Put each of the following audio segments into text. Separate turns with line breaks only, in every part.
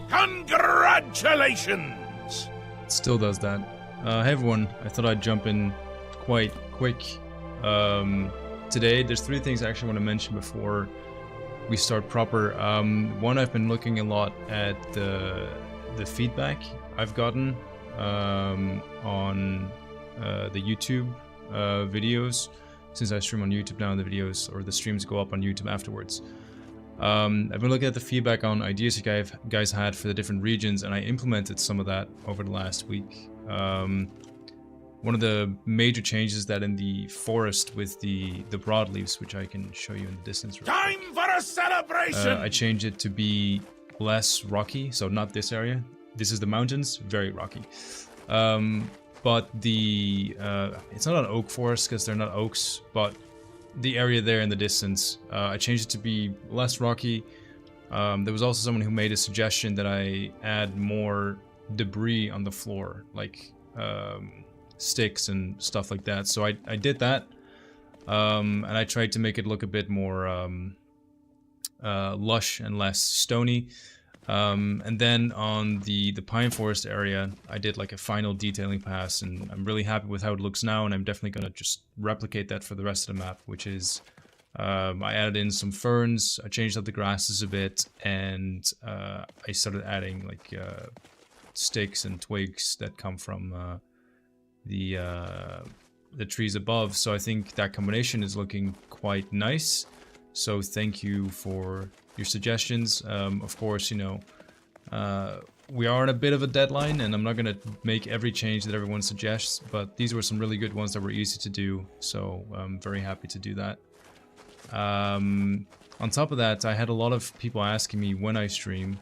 Congratulations!
It still does that. Hey everyone, I thought I'd jump in quite quick. Today, there's 3 things I actually want to mention before we start proper. One, I've been looking a lot at the feedback I've gotten on the YouTube videos, since I stream on YouTube now. The videos or the streams go up on YouTube afterwards. I've been looking at the feedback on ideas you guys had for the different regions, and I implemented some of that over the last week. One of the major changes is that in the forest with the broadleaves, which I can show you in the distance.
Time for a celebration!
I changed it to be less rocky, so not this area. This is the mountains, very rocky. But the it's not an oak forest because they're not oaks, but the area there in the distance, I changed it to be less rocky. There was also someone who made a suggestion that I add more debris on the floor, like sticks and stuff like that. So I did that, and I tried to make it look a bit more lush and less stony. And then on the pine forest area, I did like a final detailing pass, and I'm really happy with how it looks now, and I'm definitely gonna just replicate that for the rest of the map, which is I added in some ferns, I changed up the grasses a bit, and I started adding like sticks and twigs that come from the trees above. So I think that combination is looking quite nice. So thank you for your suggestions. Of course, you know, we are on a bit of a deadline, and I'm not gonna make every change that everyone suggests, but these were some really good ones that were easy to do, so I'm very happy to do that. On top of that, I had a lot of people asking me when I stream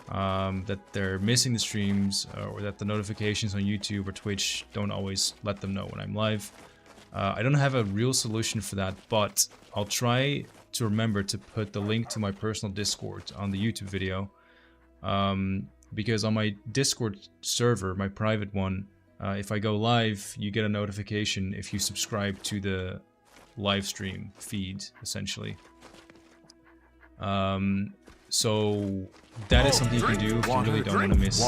that they're missing the streams, or that the notifications on YouTube or Twitch don't always let them know when I'm live. I don't have a real solution for that, but I'll try to remember to put the link to my personal Discord on the YouTube video, because on my Discord server, my private one, if I go live, you get a notification if you subscribe to the live stream feed, essentially. So that is something you can do if you really don't want to miss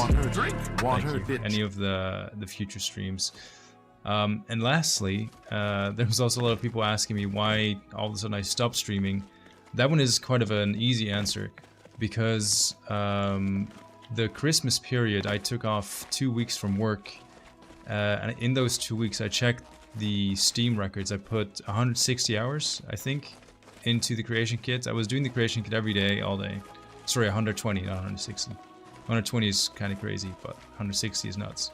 any of the future streams. And lastly, there was also a lot of people asking me why all of a sudden I stopped streaming. That one is quite of an easy answer, because the Christmas period I took off 2 weeks from work, and in those 2 weeks I checked the Steam records. I put 160 hours, I think, into the creation kit. I was doing the creation kit every day, all day. Sorry, 120, not 160. 120 is kind of crazy, but 160 is nuts.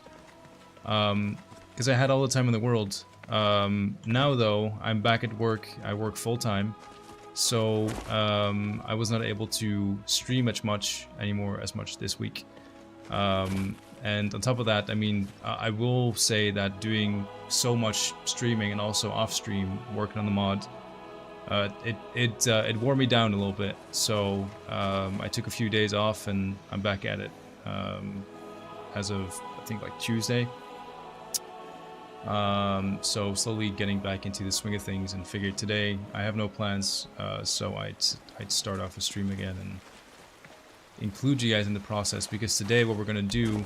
Because I had all the time in the world. Now though, I'm back at work. I work full-time, so I was not able to stream as much this week. And on top of that, I mean, I will say that doing so much streaming and also off-stream working on the mod, it wore me down a little bit. So I took a few days off, and I'm back at it as of, I think, like Tuesday. So slowly getting back into the swing of things, and figured today I have no plans, so I'd start off a stream again and include you guys in the process, because today what we're gonna do,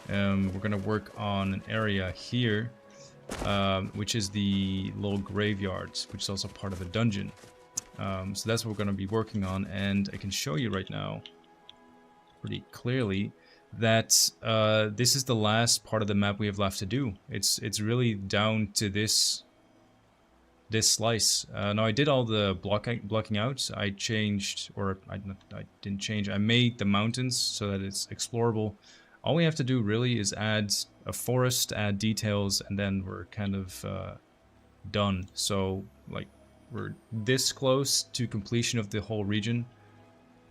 we're gonna work on an area here, which is the little graveyard, which is also part of a dungeon. So that's what we're gonna be working on, and I can show you right now pretty clearly that this is the last part of the map we have left to do. It's really down to this slice. Now I did all the blocking out. I changed, or I didn't change. I made the mountains so that it's explorable. All we have to do really is add a forest, add details, and then we're kind of done. So like we're this close to completion of the whole region.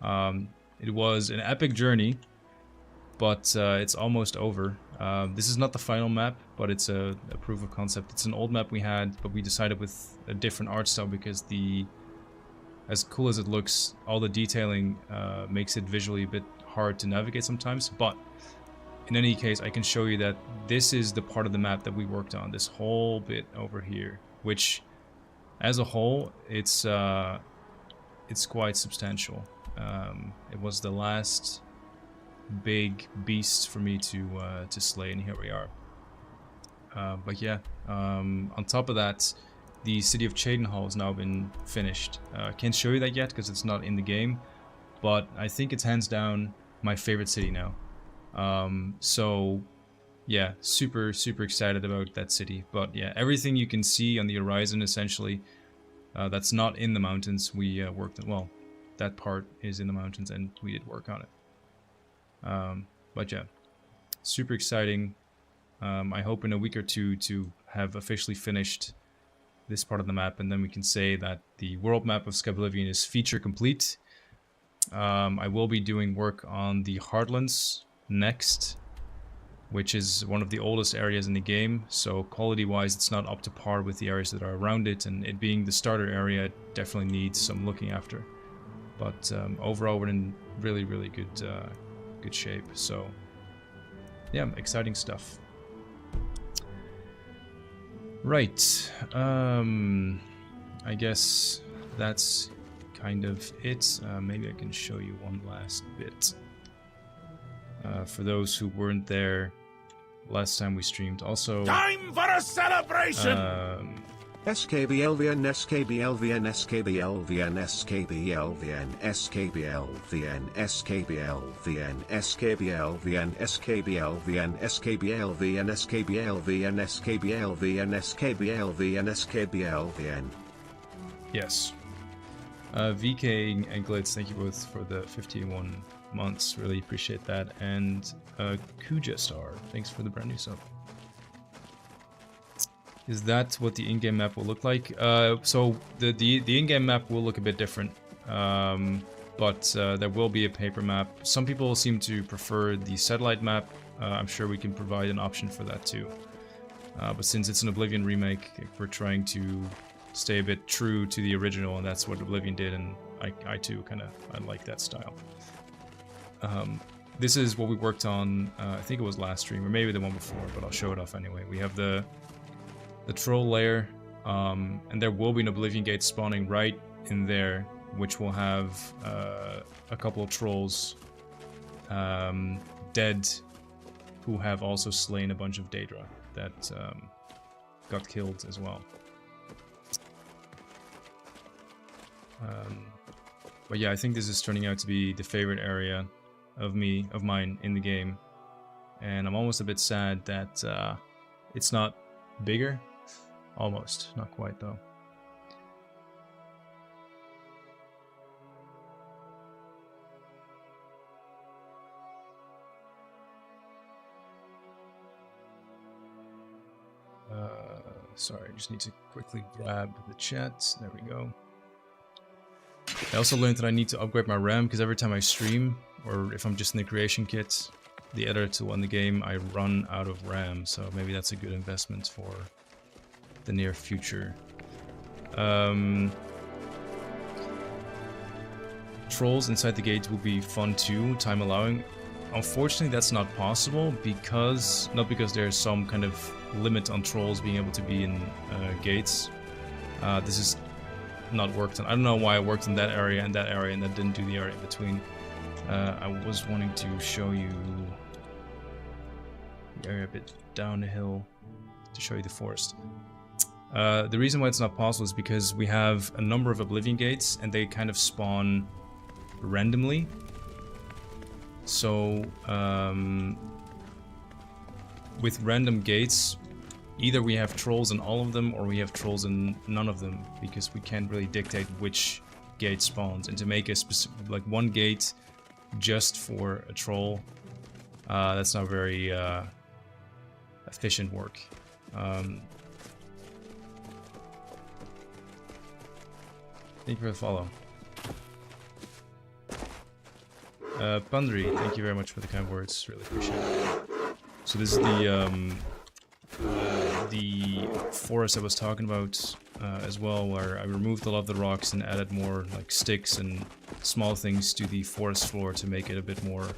It was an epic journey, but it's almost over. This is not the final map, but it's a proof of concept. It's an old map we had, but we decided with a different art style, because as cool as it looks, all the detailing makes it visually a bit hard to navigate sometimes. But in any case, I can show you that this is the part of the map that we worked on, this whole bit over here, which as a whole, it's quite substantial. It was the last big beast for me to slay, and here we are. But yeah, on top of that, the city of Cheydinhal has now been finished. Can't show you that yet because it's not in the game, but I think it's hands down my favorite city now. So yeah, super excited about that city. But yeah, everything you can see on the horizon essentially, that's not in the mountains. We worked on, well, that part is in the mountains and we did work on it. But yeah, super exciting. I hope in a week or two to have officially finished this part of the map, and then we can say that the world map of Skyblivion is feature complete. I will be doing work on the Heartlands next, which is one of the oldest areas in the game, so quality-wise it's not up to par with the areas that are around it, and it being the starter area, it definitely needs some looking after. But overall we're in really good shape, so yeah, exciting stuff. Right, I guess that's kind of it. Maybe I can show you one last bit. For those who weren't there last time we streamed, also...
Time for a celebration!
Skyblivion, Skyblivion, Skyblivion, Skyblivion, Skyblivion, Skyblivion, Skyblivion, Skyblivion, Skyblivion, Skyblivion, Skyblivion, Skyblivion, Skyblivion.
Yes. VK and Glitz, thank you both for the 51 months. Really appreciate that. And Kuja Star, thanks for the brand new sub. Is that what the in-game map will look like? So the in-game map will look a bit different, but there will be a paper map. Some people seem to prefer the satellite map. I'm sure we can provide an option for that too. But since it's an Oblivion remake, we're trying to stay a bit true to the original, and that's what Oblivion did, and I too I like that style. This is what we worked on, I think it was last stream, or maybe the one before, but I'll show it off anyway. We have the troll lair, and there will be an Oblivion gate spawning right in there, which will have a couple of trolls dead who have also slain a bunch of Daedra that got killed as well. But yeah, I think this is turning out to be the favorite area of mine in the game, and I'm almost a bit sad that it's not bigger. Almost, not quite though. Sorry, I just need to quickly grab the chat. There we go. I also learned that I need to upgrade my RAM because every time I stream, or if I'm just in the creation kit, the editor tool in the game, I run out of RAM, so maybe that's a good investment for the near future. Trolls inside the gate will be fun too, time allowing. Unfortunately, that's not possible because, not because there's some kind of limit on trolls being able to be in gates. This is not worked on. I don't know why I worked in that area and that didn't do the area in between. I was wanting to show you the area a bit down the hill to show you the forest. The reason why it's not possible is because we have a number of Oblivion gates and they kind of spawn randomly. So with random gates, either we have trolls in all of them or we have trolls in none of them, because we can't really dictate which gate spawns. And to make a specific, like one gate just for a troll, that's not very efficient work. Thank you for the follow. Pandri, thank you very much for the kind words. Really appreciate it. So this is the forest I was talking about as well, where I removed a lot of the rocks and added more like sticks and small things to the forest floor to make it a bit more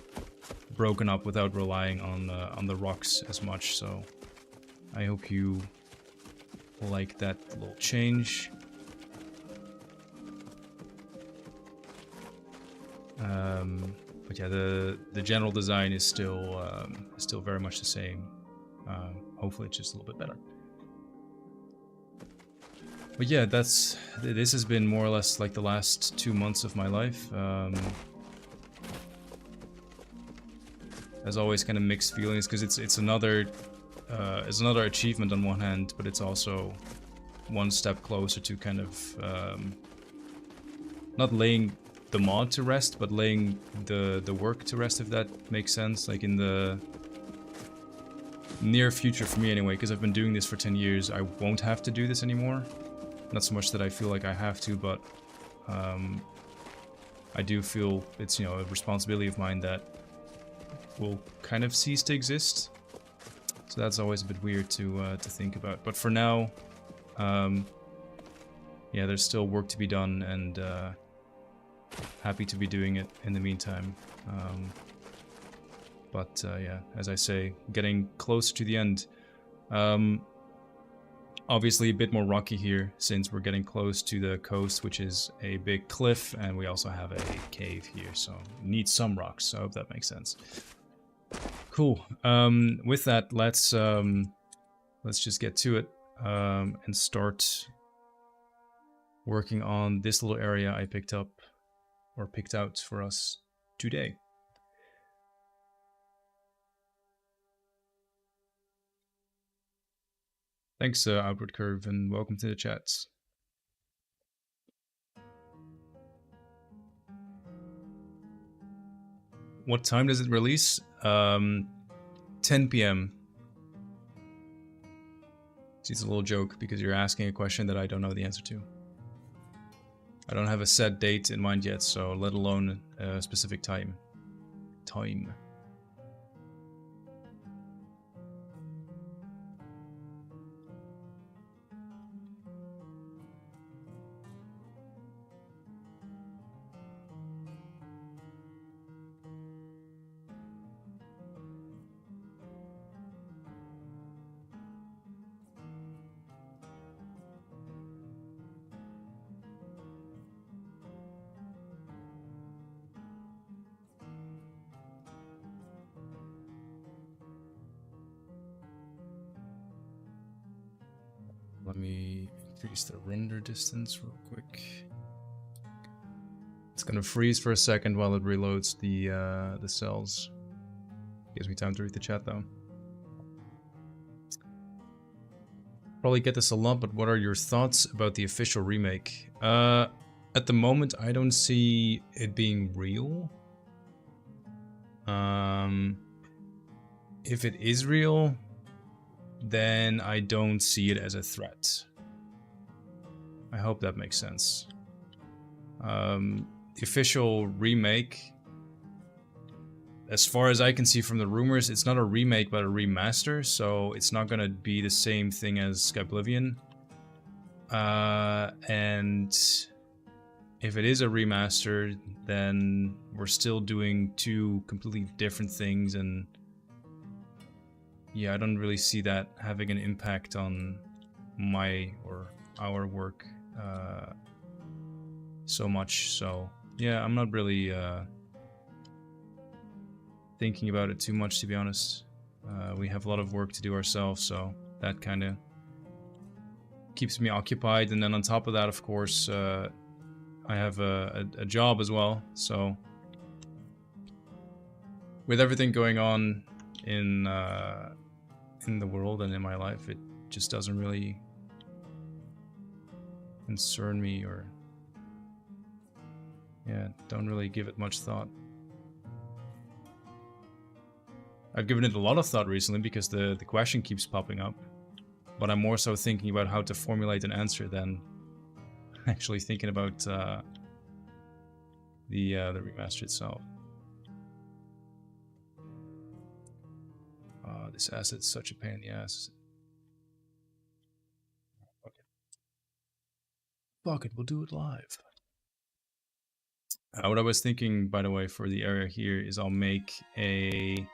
broken up without relying on the rocks as much. So I hope you like that little change. But yeah, the general design is still very much the same. Hopefully it's just a little bit better. But yeah, this has been more or less like the last 2 months of my life. As always, kind of mixed feelings, because it's another achievement on one hand, but it's also one step closer to kind of not laying the mod to rest, but laying the work to rest, if that makes sense. Like in the near future for me anyway, because I've been doing this for 10 years, I won't have to do this anymore. Not so much that I feel like I have to, but I do feel it's, you know, a responsibility of mine that will kind of cease to exist. So that's always a bit weird to think about. But for now, yeah, there's still work to be done, and happy to be doing it in the meantime. But yeah, as I say, getting closer to the end. Obviously a bit more rocky here, since we're getting close to the coast, which is a big cliff, and we also have a cave here, so need some rocks. So I hope that makes sense. Cool. With that, let's just get to it and start working on this little area I picked up, or picked out for us today. Thanks, Outward Curve, and welcome to the chats. What time does it release? 10 p.m. It's a little joke because you're asking a question that I don't know the answer to. I don't have a set date in mind yet, so let alone a specific time. Let me increase the render distance real quick. It's gonna freeze for a second while it reloads the cells. Gives me time to read the chat though. Probably get this a lot, but what are your thoughts about the official remake? At the moment, I don't see it being real. If it is real, then I don't see it as a threat. I hope that makes sense. The official remake, as far as I can see from the rumors, it's not a remake but a remaster, so it's not gonna be the same thing as Skyblivion. And if it is a remaster, then we're still doing two completely different things, and yeah, I don't really see that having an impact on my or our work so much. So yeah, I'm not really thinking about it too much, to be honest. We have a lot of work to do ourselves, so that kind of keeps me occupied. And then on top of that, of course, I have a job as well. So with everything going on in the world and in my life, it just doesn't really concern me, or yeah, don't really give it much thought. I've given it a lot of thought recently because the question keeps popping up, but I'm more so thinking about how to formulate an answer than actually thinking about the remaster itself. This asset's such a pain in the ass. Fuck it, we'll do it live. What I was thinking, by the way, for the area here is I'll make a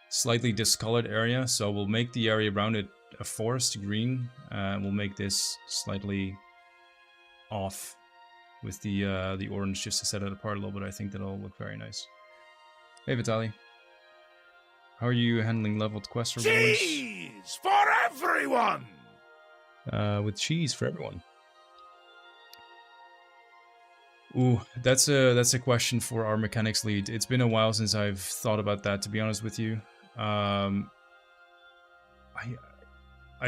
slightly discolored area. So we'll make the area around it a forest green. We'll make this slightly off with the orange just to set it apart a little bit. I think that'll look very nice. Hey Vitaly, how are you handling leveled quest rewards?
Cheese for everyone!
With cheese for everyone. Ooh, that's a question for our mechanics lead. It's been a while since I've thought about that, to be honest with you. I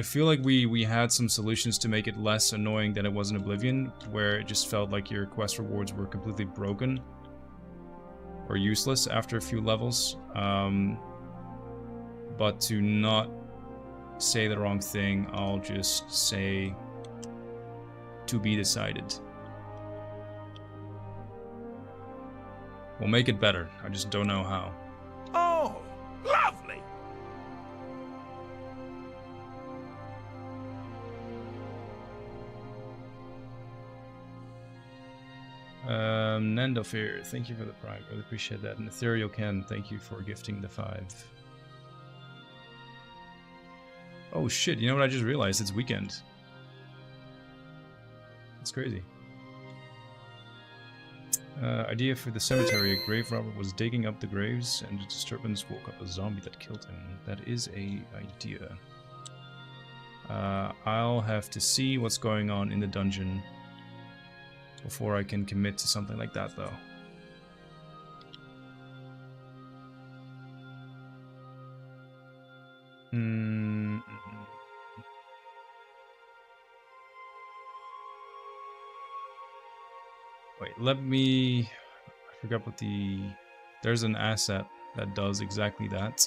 feel like we had some solutions to make it less annoying than it was in Oblivion, where it just felt like your quest rewards were completely broken or useless after a few levels. But to not say the wrong thing, I'll just say to be decided. We'll make it better. I just don't know how.
Oh, lovely!
Nandofir, thank you for the prime. Really appreciate that. And Ethereal Ken, thank you for gifting the 5. Oh shit, you know what I just realized? It's weekend. That's crazy. Idea for the cemetery. A grave robber was digging up the graves and the disturbance woke up a zombie that killed him. That is a idea. I'll have to see what's going on in the dungeon before I can commit to something like that, though. Wait, let me... I forgot what the... There's an asset that does exactly that,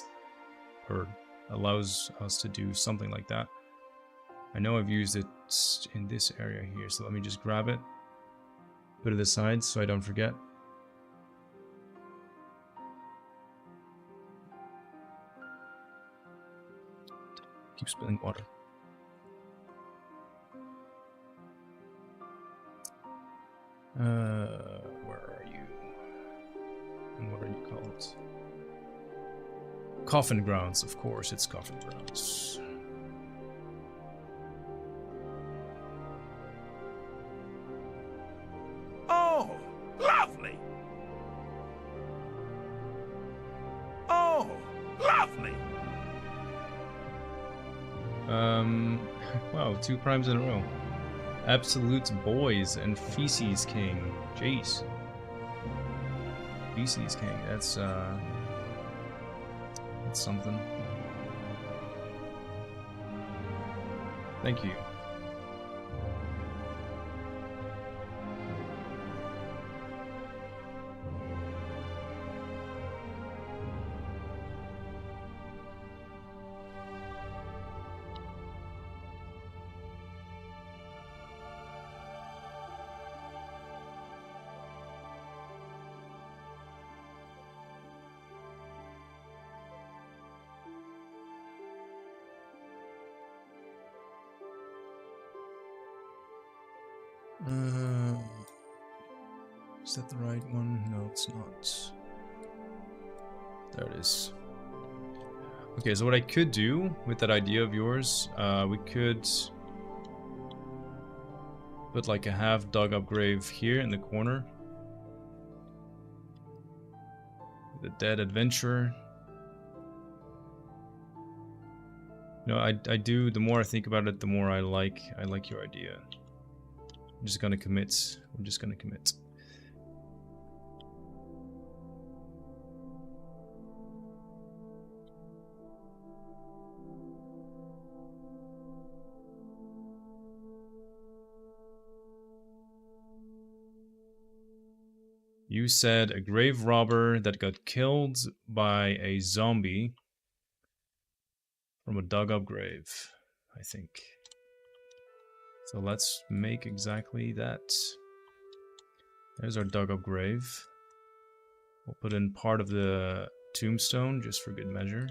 or allows us to do something like that. I know I've used it in this area here, so let me just grab it, put it aside so I don't forget. Keep spilling water. Where are you? And what are you called? Coffin Grounds, of course, it's Coffin Grounds.
Oh, lovely! Oh, lovely!
Wow, 2 primes in a row. Absolute Boys and Feces King. Jeez. Feces King, that's something. Thank you. Is that the right one? No, it's not. There it is. Okay, so what I could do with that idea of yours, we could put like a half dug up grave here in the corner. The dead adventurer. You know, I do, the more I think about it, the more I like your idea. I'm just gonna commit. We're just gonna commit. You said a grave robber that got killed by a zombie from a dug up grave, I think. So let's make exactly that. There's our dug up grave. We'll put in part of the tombstone just for good measure.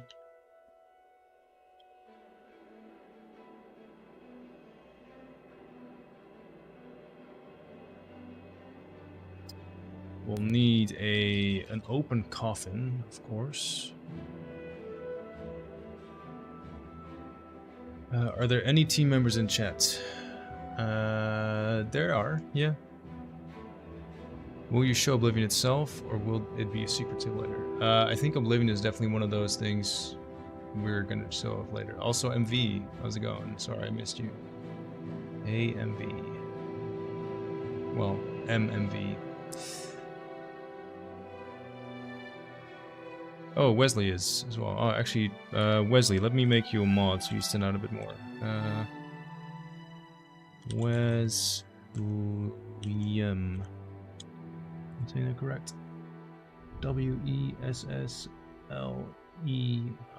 We'll need an open coffin, of course. Are there any team members in chat? There are, yeah. Will you show Oblivion itself, or will it be a secret tip later? I think Oblivion is definitely one of those things we're gonna show off later. Also, MV, how's it going? Sorry, I missed you. Hey, MV. Well, MMV. Oh, Wesley is as well. Oh, actually, Wesley, let me make you a mod so you stand out a bit more. Wesliam. I'm saying that correct. Wessliem.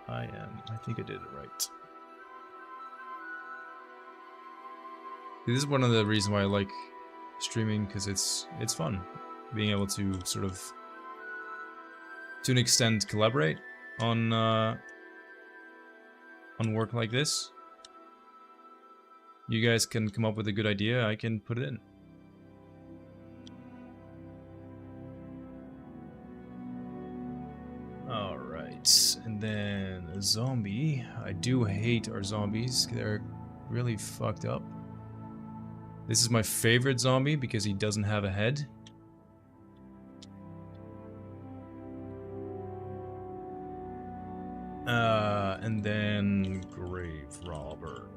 I think I did it right. This is one of the reasons why I like streaming, because it's fun. Being able to sort of, to an extent, collaborate on work like this. You guys can come up with a good idea, I can put it in. Alright, and then a zombie. I do hate our zombies, they're really fucked up. This is my favorite zombie because he doesn't have a head. And then grave robber.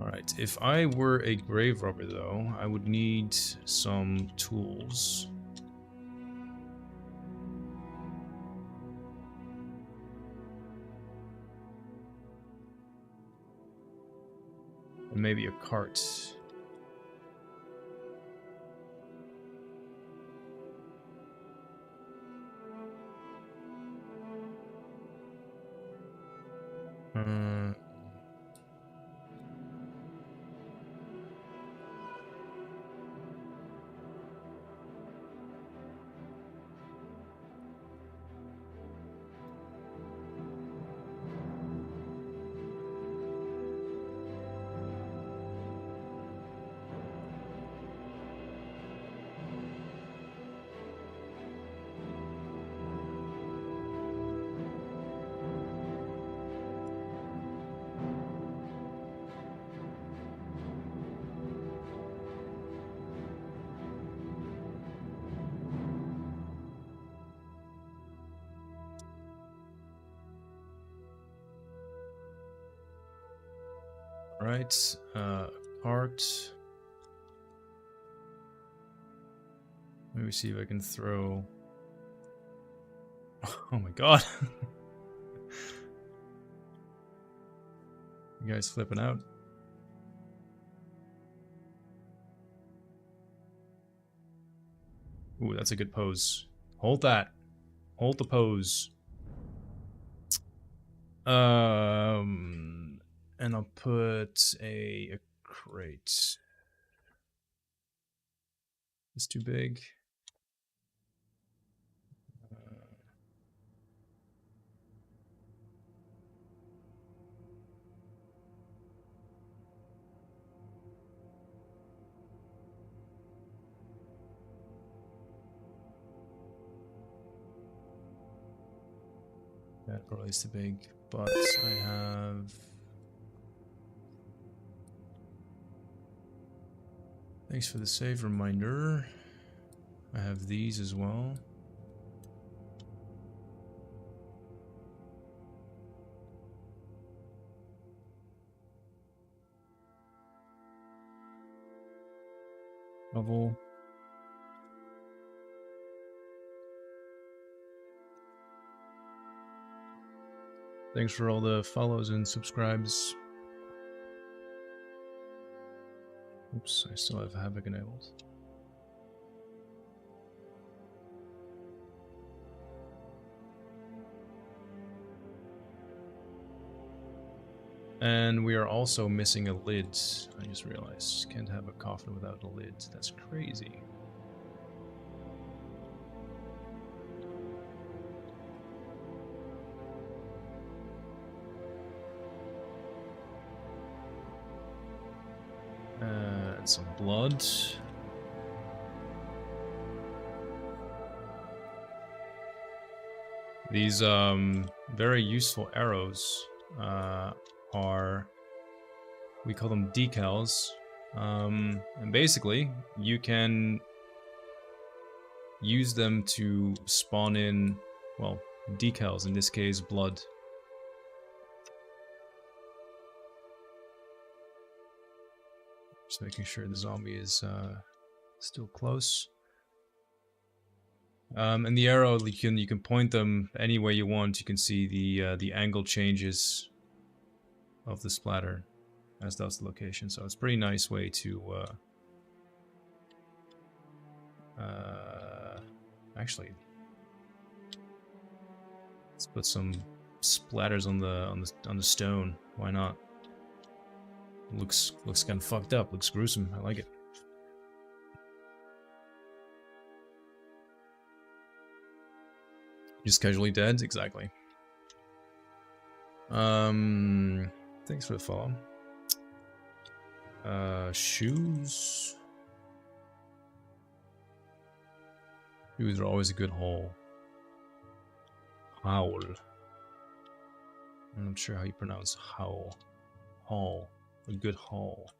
Alright, if I were a grave robber though, I would need some tools. And maybe a cart. Right, cart. Let me see if I can throw. Oh my god. You guys flipping out? Ooh, that's a good pose. Hold that. Hold the pose. And I'll put a crate. It's too big. That probably is too big, but I have. Thanks for the save reminder. I have these as well. Level. Thanks for all the follows and subscribes. Oops, I still have Havoc enabled. And we are also missing a lid. I just realized. Can't have a coffin without a lid. That's crazy. blood. These very useful arrows are, we call them decals, and basically you can use them to spawn in, well, decals, in this case blood. Just making sure the zombie is still close. And the arrow, you can point them any way you want. You can see the angle changes of the splatter, as does the location. So it's a pretty nice way to actually, let's put some splatters on the stone. Why not? Looks kind of fucked up. Looks gruesome. I like it. Just casually dead? Exactly. Thanks for the follow. Shoes. Shoes are always a good haul. Howl. I'm not sure how you pronounce howl. Haul. A good haul.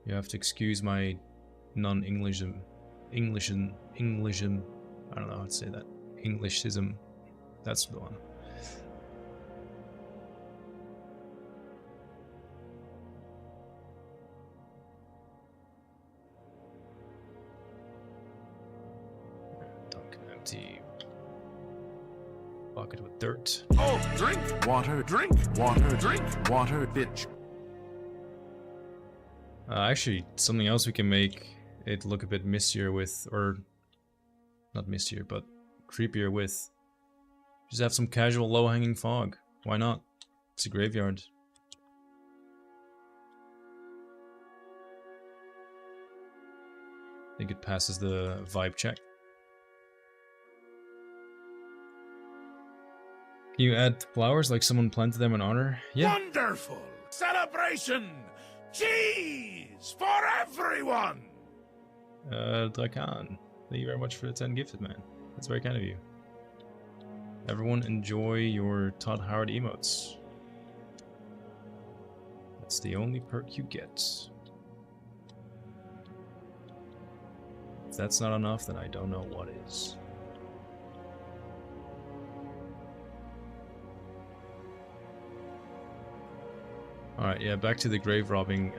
You have to excuse my non-Englishism. Englishism. I don't know how to say that. Englishism. That's the one. Dunk empty. Bucket with dirt.
Oh, drink water, drink water, drink water, bitch.
Actually, something else we can make it look a bit mistier with, or not mistier, but creepier with. Just have some casual low-hanging fog. Why not? It's a graveyard. I think it passes the vibe check. Can you add flowers like someone planted them in honor? Yeah.
Wonderful celebration! Cheese for everyone!
Drakan, thank you very much for the 10 gifted, man. That's very kind of you. Everyone enjoy your Todd Howard emotes. That's the only perk you get. If that's not enough, then I don't know what is. Alright, yeah, back to the grave robbing.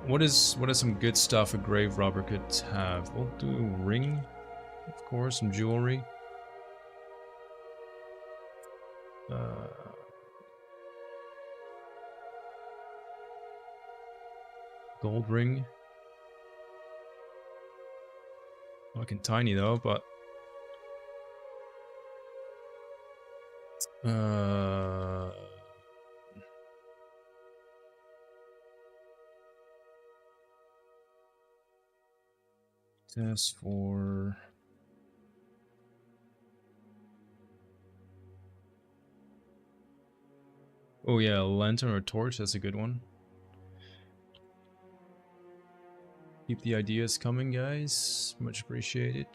What is some good stuff a grave robber could have? We'll do a ring, of course, some jewelry. Gold ring. Fucking tiny though, but test for oh yeah, a lantern or a torch, that's a good one. Keep the ideas coming, guys. Much appreciated.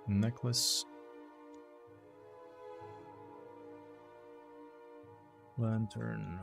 Necklace. Lantern.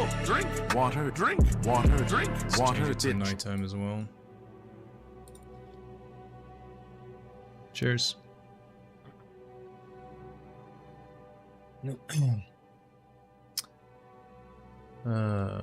Oh, drink, water, drink, water, drink,
Let's
water,
change it to
ditch.
nighttime as well. Cheers. Wow.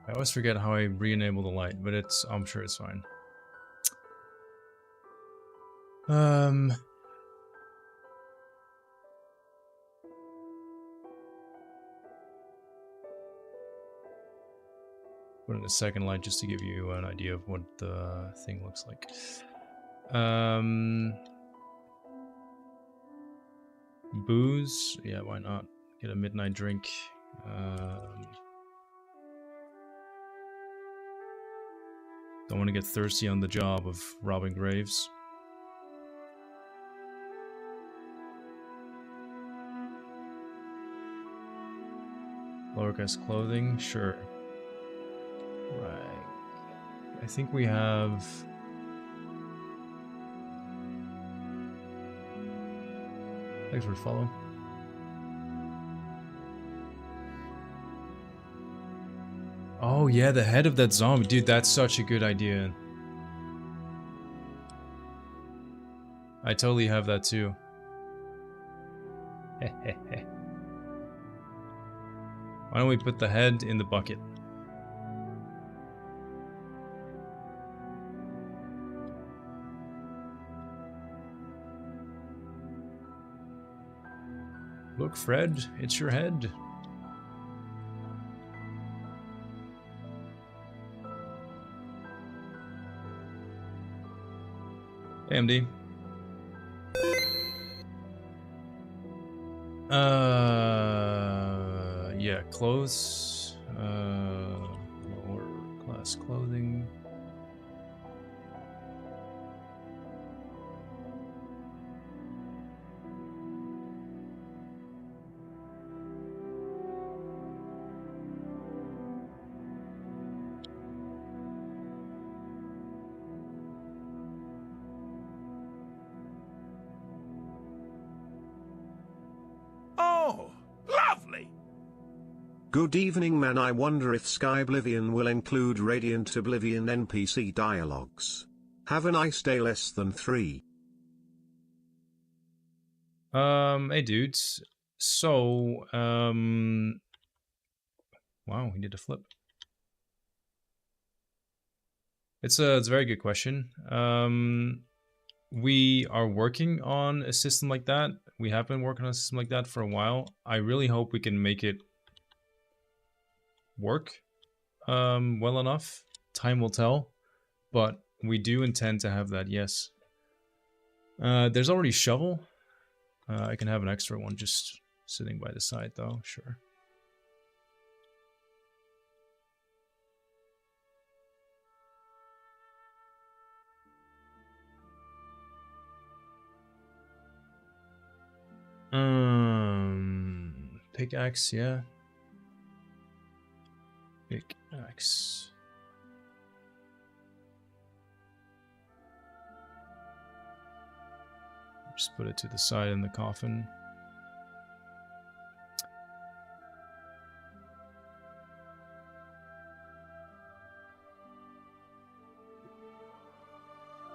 I always forget how I re-enable the light, but I'm sure it's fine. Put in a second light just to give you an idea of what the thing looks like. Booze? Yeah, why not? Get a midnight drink. Don't want to get thirsty on the job of robbing graves. Lowercase clothing? Sure. Right. I think we have... Thanks for the follow. Oh yeah, the head of that zombie. Dude, that's such a good idea. I totally have that too. Why don't we put the head in the bucket? Look, Fred, it's your head. AMD. Yeah, clothes. Lower class clothing.
Oh, lovely.
Good evening, man. I wonder if Skyblivion will include Radiant Oblivion NPC dialogues. Have a nice day. Less than 3.
Hey dudes. So, wow, we did a flip. It's a very good question. We are working on a system like that. We have been working on a system like that for a while. I really hope we can make it work well enough. Time will tell, but we do intend to have that, yes. There's already shovel. I can have an extra one just sitting by the side though, sure. Pickaxe, yeah. Pickaxe. Just put it to the side in the coffin.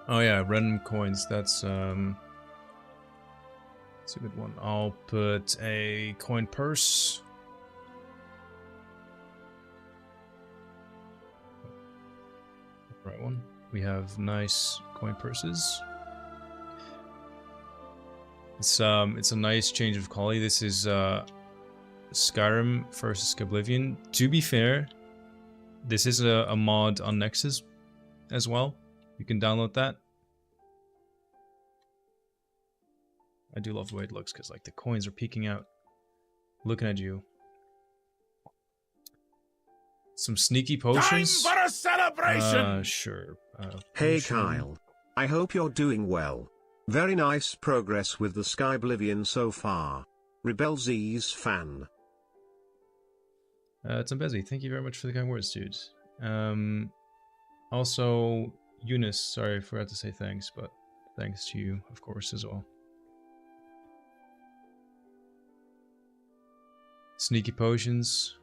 Oh yeah, random coins, that's a good one. I'll put a coin purse. right one. We have nice coin purses. It's a nice change of quality. This is Skyrim versus Skyblivion. To be fair, this is a mod on Nexus as well. You can download that. I do love the way it looks because like the coins are peeking out, looking at you. Some sneaky potions.
Time for a celebration!
Sure.
Hey
potion.
Kyle. I hope you're doing well. Very nice progress with the Skyblivion so far. Rebel Z's fan.
Tumbezi, thank you very much for the kind words, dude. Also, Eunice, sorry I forgot to say thanks, but thanks to you, of course, as well. Sneaky potions.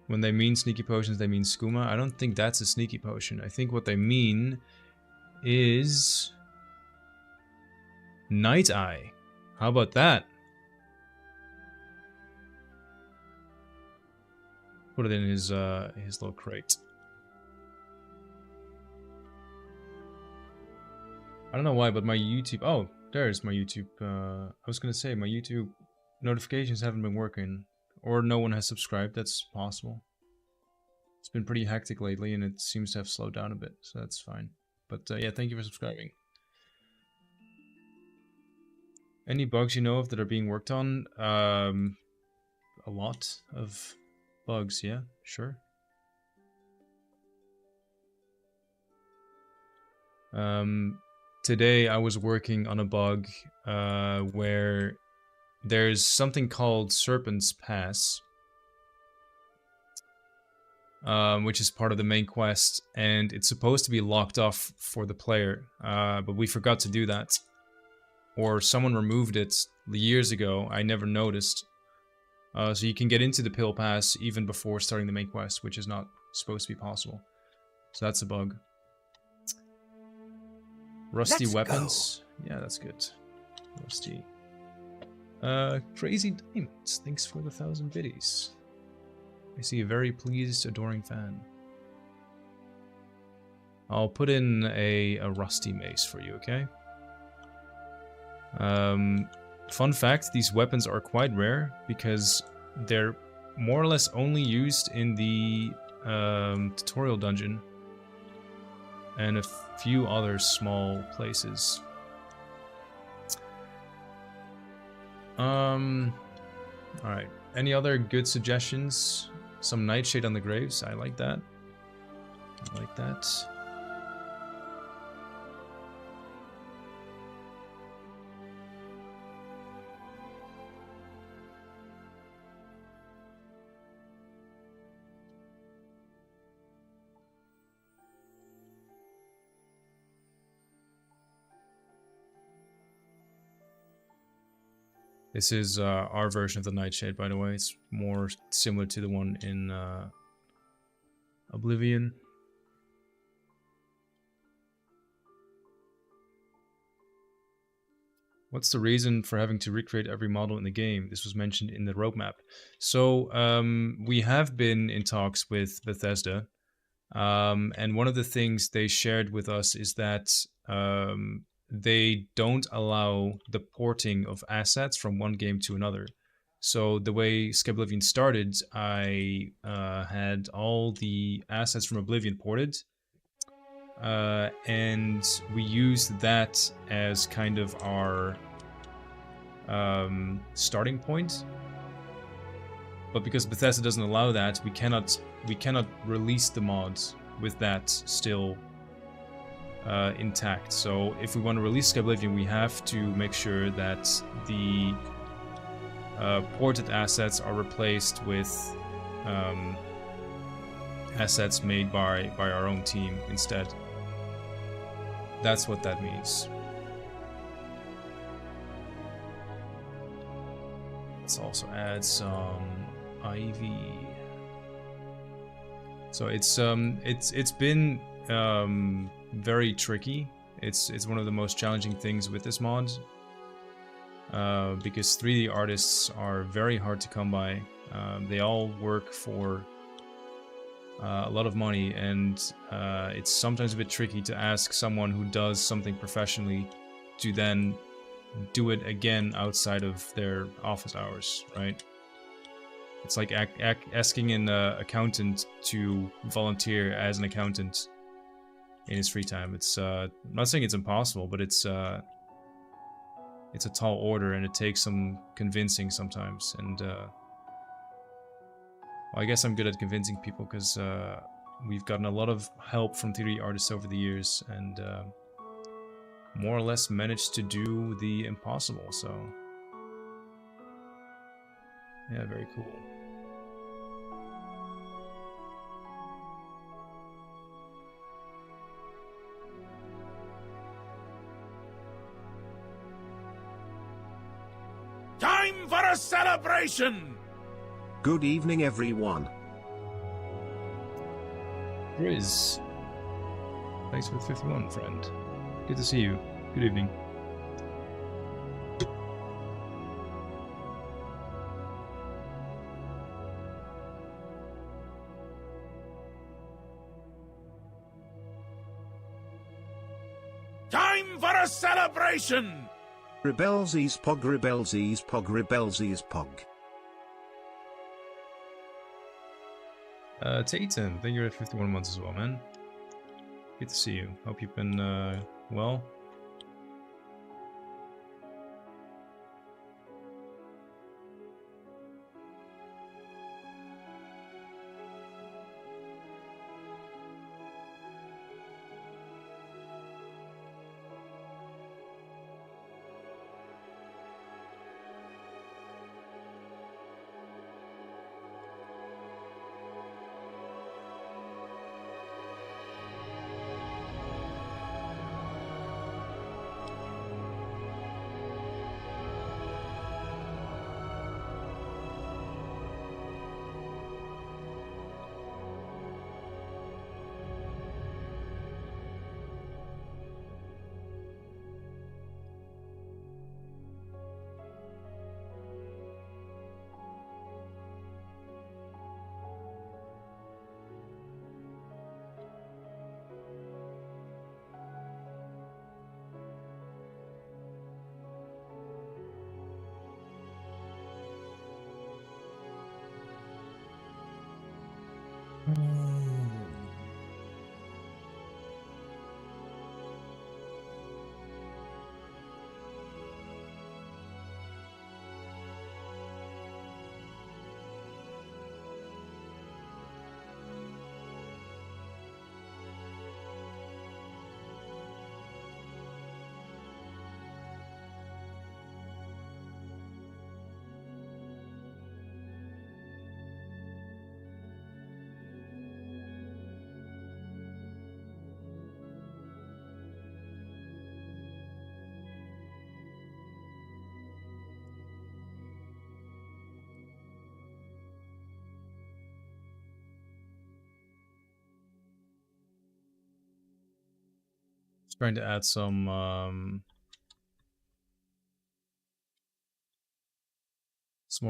When they mean sneaky potions, they mean skooma. I don't think that's a sneaky potion. I think what they mean is Night Eye. How about that? Put it in his little crate. I don't know why, but my YouTube... Oh, there's my YouTube... I was gonna say, my YouTube notifications haven't been working. Or no one has subscribed, that's possible. It's been pretty hectic lately, and it seems to have slowed down a bit, so that's fine. But yeah, thank you for subscribing. Any bugs you know of that are being worked on? A lot of bugs, yeah, sure. Today I was working on a bug where there's something called Serpent's Pass, which is part of the main quest, and it's supposed to be locked off for the player, but we forgot to do that. Or someone removed it years ago, I never noticed. So you can get into the Pill Pass even before starting the main quest, which is not supposed to be possible. So that's a bug. Rusty weapons. Yeah, that's good. Rusty. Crazy Diamonds. Thanks for the 1,000 biddies. I see a very pleased, adoring fan. I'll put in a rusty mace for you, okay? Fun fact, these weapons are quite rare because they're more or less only used in the tutorial dungeon and a few other small places. Alright. Any other good suggestions? Some nightshade on the graves. I like that. I like that. This is our version of the Nightshade, by the way. It's more similar to the one in Oblivion. What's the reason for having to recreate every model in the game? This was mentioned in the roadmap. So we have been in talks with Bethesda, and one of the things they shared with us is that they don't allow the porting of assets from one game to another. So the way Skyblivion started, I had all the assets from Oblivion ported, and we used that as kind of our starting point. But because Bethesda doesn't allow that, we cannot release the mods with that still intact. So if we want to release Skyblivion, we have to make sure that the ported assets are replaced with assets made by our own team instead. That's what that means. Let's also add some ivy. So it's been very tricky. It's one of the most challenging things with this mod, because 3D artists are very hard to come by. They all work for a lot of money, and it's sometimes a bit tricky to ask someone who does something professionally to then do it again outside of their office hours, right? It's like asking an accountant to volunteer as an accountant in his free time. It's I'm not saying it's impossible, but it's a tall order, and it takes some convincing sometimes. And well, I guess I'm good at convincing people because we've gotten a lot of help from 3D artists over the years, and more or less managed to do the impossible. So yeah, very cool.
Time for a celebration!
Good evening, everyone.
Riz, thanks for the 51, friend. Good to see you. Good evening.
Time for a celebration!
Rebelsies pog, rebelsies pog, rebelsies pog.
Tatum, thank you for 51 months as well, man. Good to see you. Hope you've been, well. Trying to add some more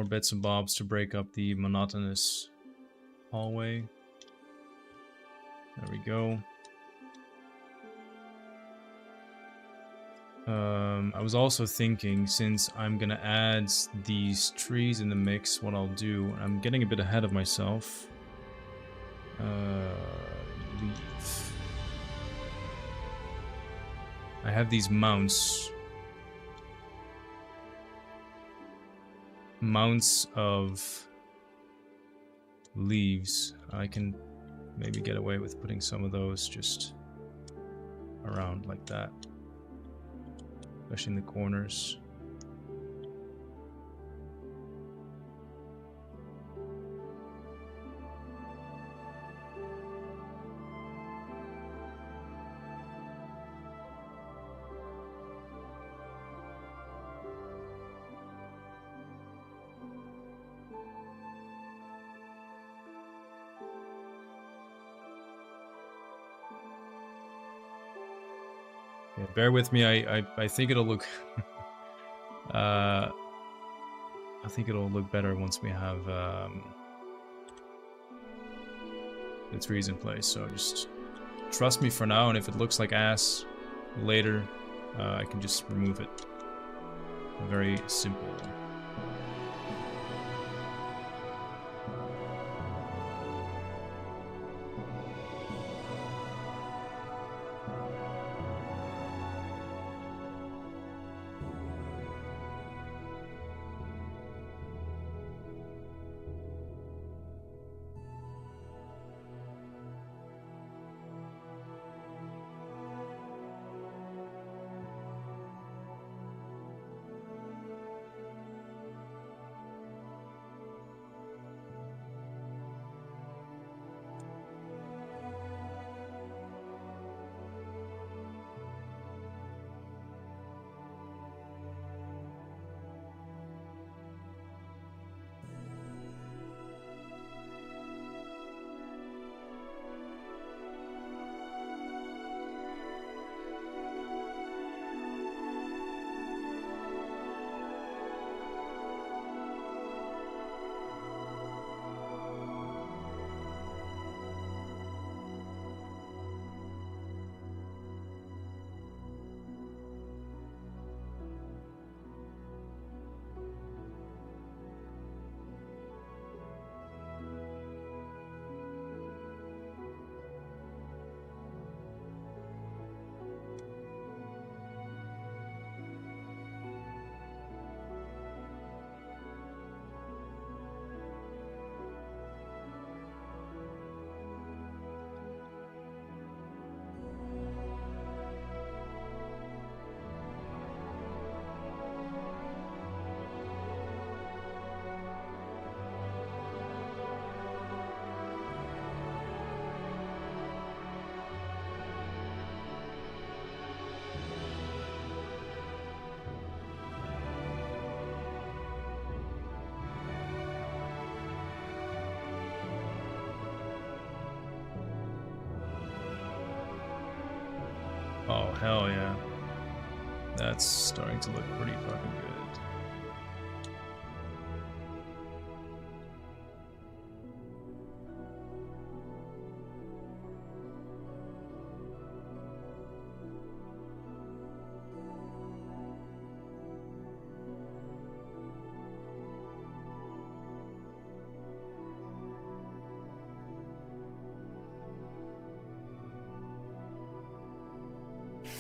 bits and bobs to break up the monotonous hallway. There we go. I was also thinking, since I'm gonna add these trees in the mix, what I'll do, I'm getting a bit ahead of myself. Leave. I have these mounts of leaves. I can maybe get away with putting some of those just around like that, especially in the corners. Yeah, bear with me. I think it'll look. I think it'll look better once we have the trees in place. So just trust me for now, and if it looks like ass later, I can just remove it. Very simple. Oh, hell yeah. That's starting to look pretty fucking good.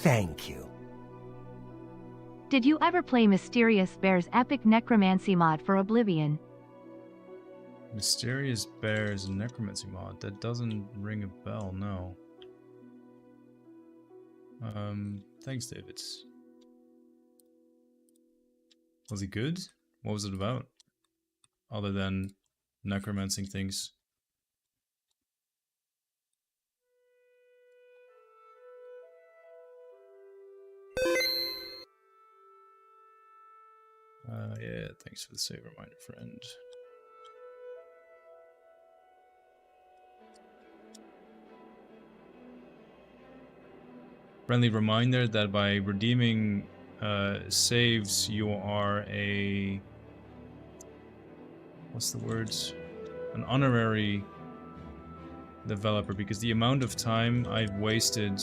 Thank you.
Did you ever play Mysterious Bear's epic necromancy mod for Oblivion?
Mysterious Bears necromancy mod? That doesn't ring a bell, no. Thanks, David. Was he good? What was it about? Other than necromancing things. Yeah, thanks for the save reminder, friend. Friendly reminder that by redeeming saves, you are a... what's the words? An honorary developer, because the amount of time I've wasted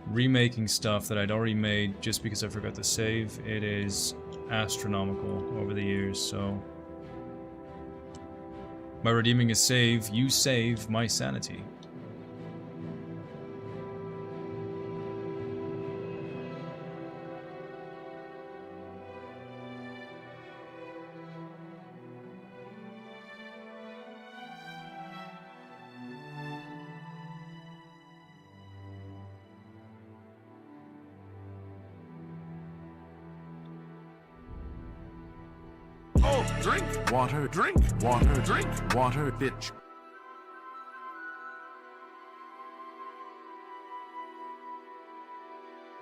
remaking stuff that I'd already made just because I forgot to save, it is astronomical over the years. So by redeeming a save, you save my sanity.
Oh, drink water, drink water, drink water, bitch.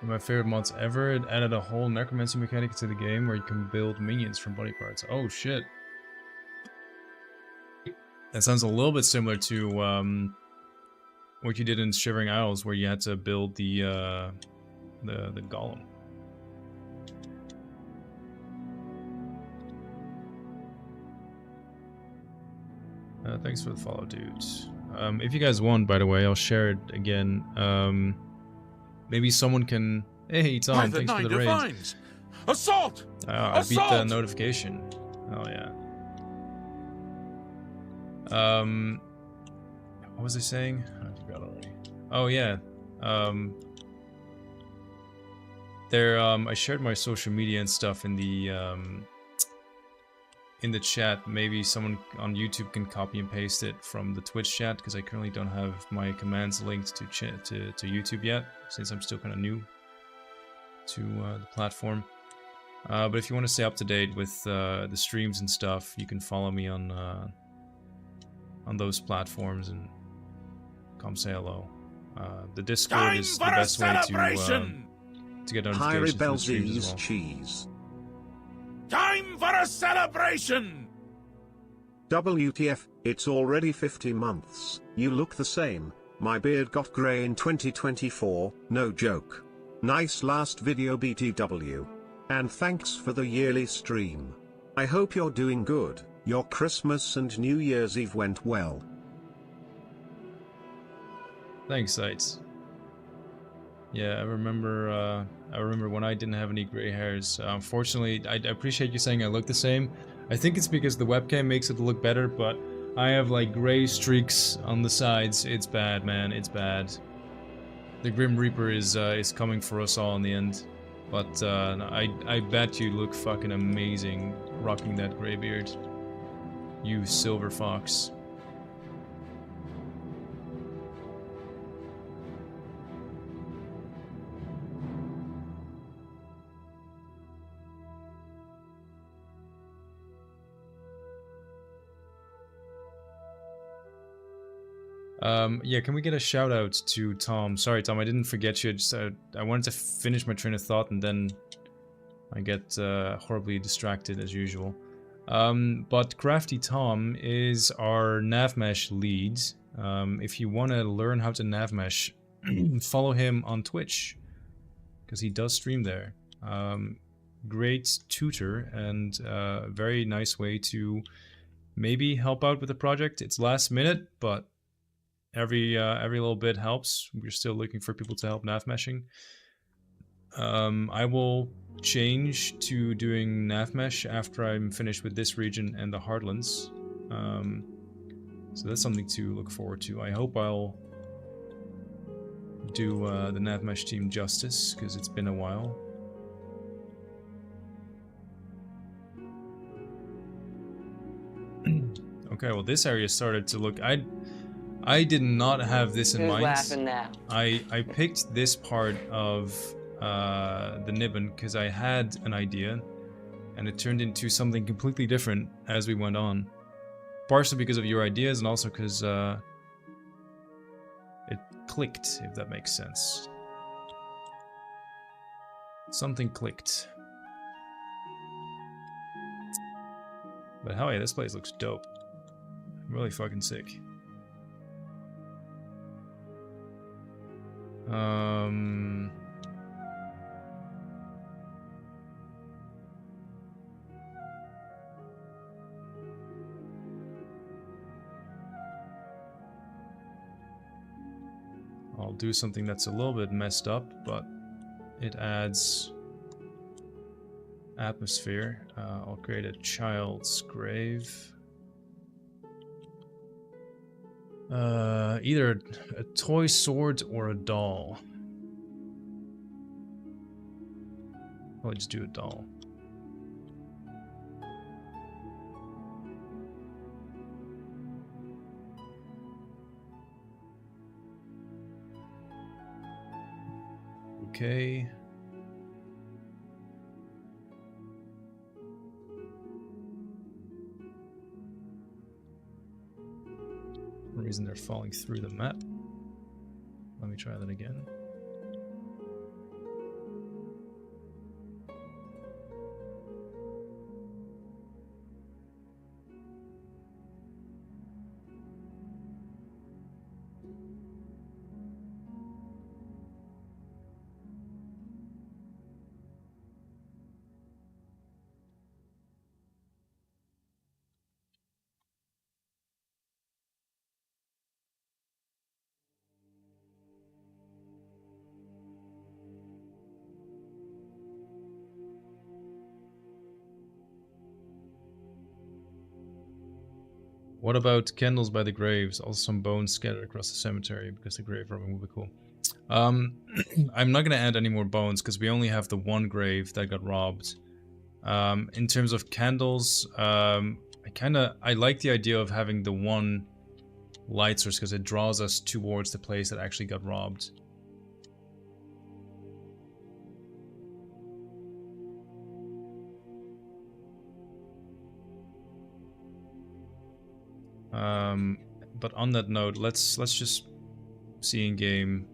One of my favorite mods ever. It added a whole necromancy mechanic to the game where you can build minions from body parts. Oh shit. That sounds a little bit similar to what you did in Shivering Isles, where you had to build the golem. Thanks for the follow, dude. If you guys want, by the way, I'll share it again. Maybe someone can... Hey, Tom, thanks for the raid.
Divines. Assault!
I beat the
Assault!
notification. Oh, yeah. What was I saying? I forgot already. Oh, yeah. I shared my social media and stuff in the chat. Maybe someone on YouTube can copy and paste it from the Twitch chat, because I currently don't have my commands linked to YouTube yet, since I'm still kind of new to the platform. But if you want to stay up to date with the streams and stuff, you can follow me on those platforms and come say hello. The Discord is the best way to get notifications from the streams as well.
Cheese.
Time for a celebration!
WTF, it's already 50 months. You look the same. My beard got grey in 2024, no joke. Nice last video BTW. And thanks for the yearly stream. I hope you're doing good. Your Christmas and New Year's Eve went well.
Thanks, Sites. Yeah, I remember when I didn't have any gray hairs. Unfortunately, I appreciate you saying I look the same. I think it's because the webcam makes it look better, but I have like gray streaks on the sides. It's bad, man. It's bad. The Grim Reaper is coming for us all in the end. But I bet you look fucking amazing rocking that gray beard. You silver fox. Yeah, can we get a shout out to Tom? Sorry, Tom, I didn't forget you. I wanted to finish my train of thought and then I get horribly distracted as usual. But Crafty Tom is our navmesh lead. If you want to learn how to navmesh, follow him on Twitch, because he does stream there. Great tutor and very nice way to maybe help out with the project. It's last minute, but every little bit helps. We're still looking for people to help navmeshing. I will change to doing navmesh after I'm finished with this region and the Heartlands. So that's something to look forward to. I hope I'll do the navmesh team justice, because it's been a while. Okay, well this area started to look... I did not have this in mind.
Laughing now?
I picked this part of the Nibbon because I had an idea, and it turned into something completely different as we went on. Partially because of your ideas, and also because it clicked, if that makes sense. Something clicked. But hell yeah, this place looks dope. Really fucking sick. I'll do something that's a little bit messed up, but it adds atmosphere. I'll create a child's grave. Either a toy sword or a doll. I'll just do a doll. Okay. For some reason they're falling through the map. Let me try that again. What about candles by the graves? Also some bones scattered across the cemetery because the grave robbing would be cool. I'm not gonna add any more bones because we only have the one grave that got robbed. In terms of candles, I like the idea of having the one light source because it draws us towards the place that actually got robbed. But on that note, let's just see in game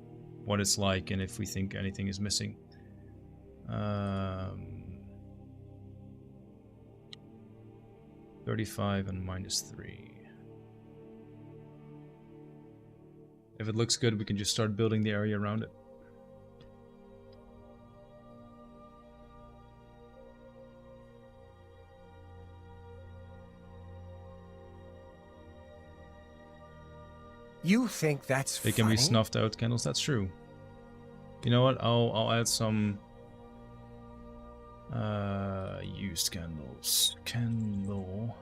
what it's like and if we think anything is missing. 35 and -3. If it looks good, we can just start building the area around it.
You think that's
They
funny?
can be snuffed out candles, that's true. You know what, I'll add some used candles. Candle.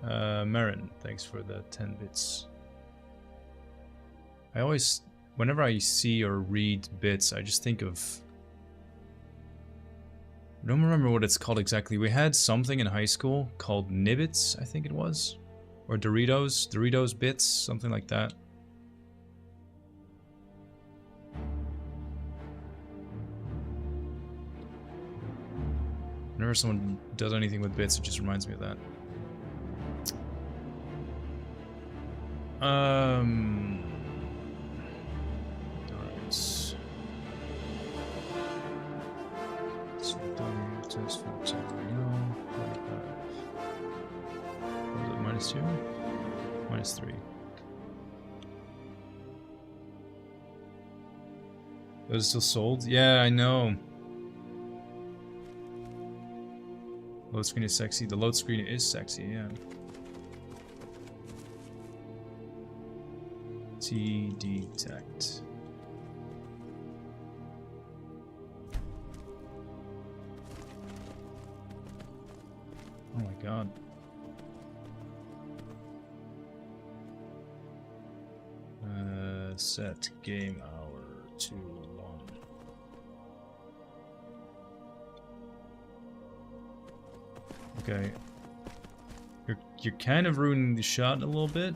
Marin, thanks for the 10 bits. I always, whenever I see or read bits, I just think of... I don't remember what it's called exactly. We had something in high school called Nibbits, I think it was. Or Doritos bits, something like that. Whenever someone does anything with bits, it just reminds me of that. Darts. Test for material. 45. Was it -2? -3. Those are still sold? Yeah, I know. Load screen is sexy. The load screen is sexy, yeah. T-detect. Oh my god. Set game hour to 1. Okay. You're kind of ruining the shot a little bit.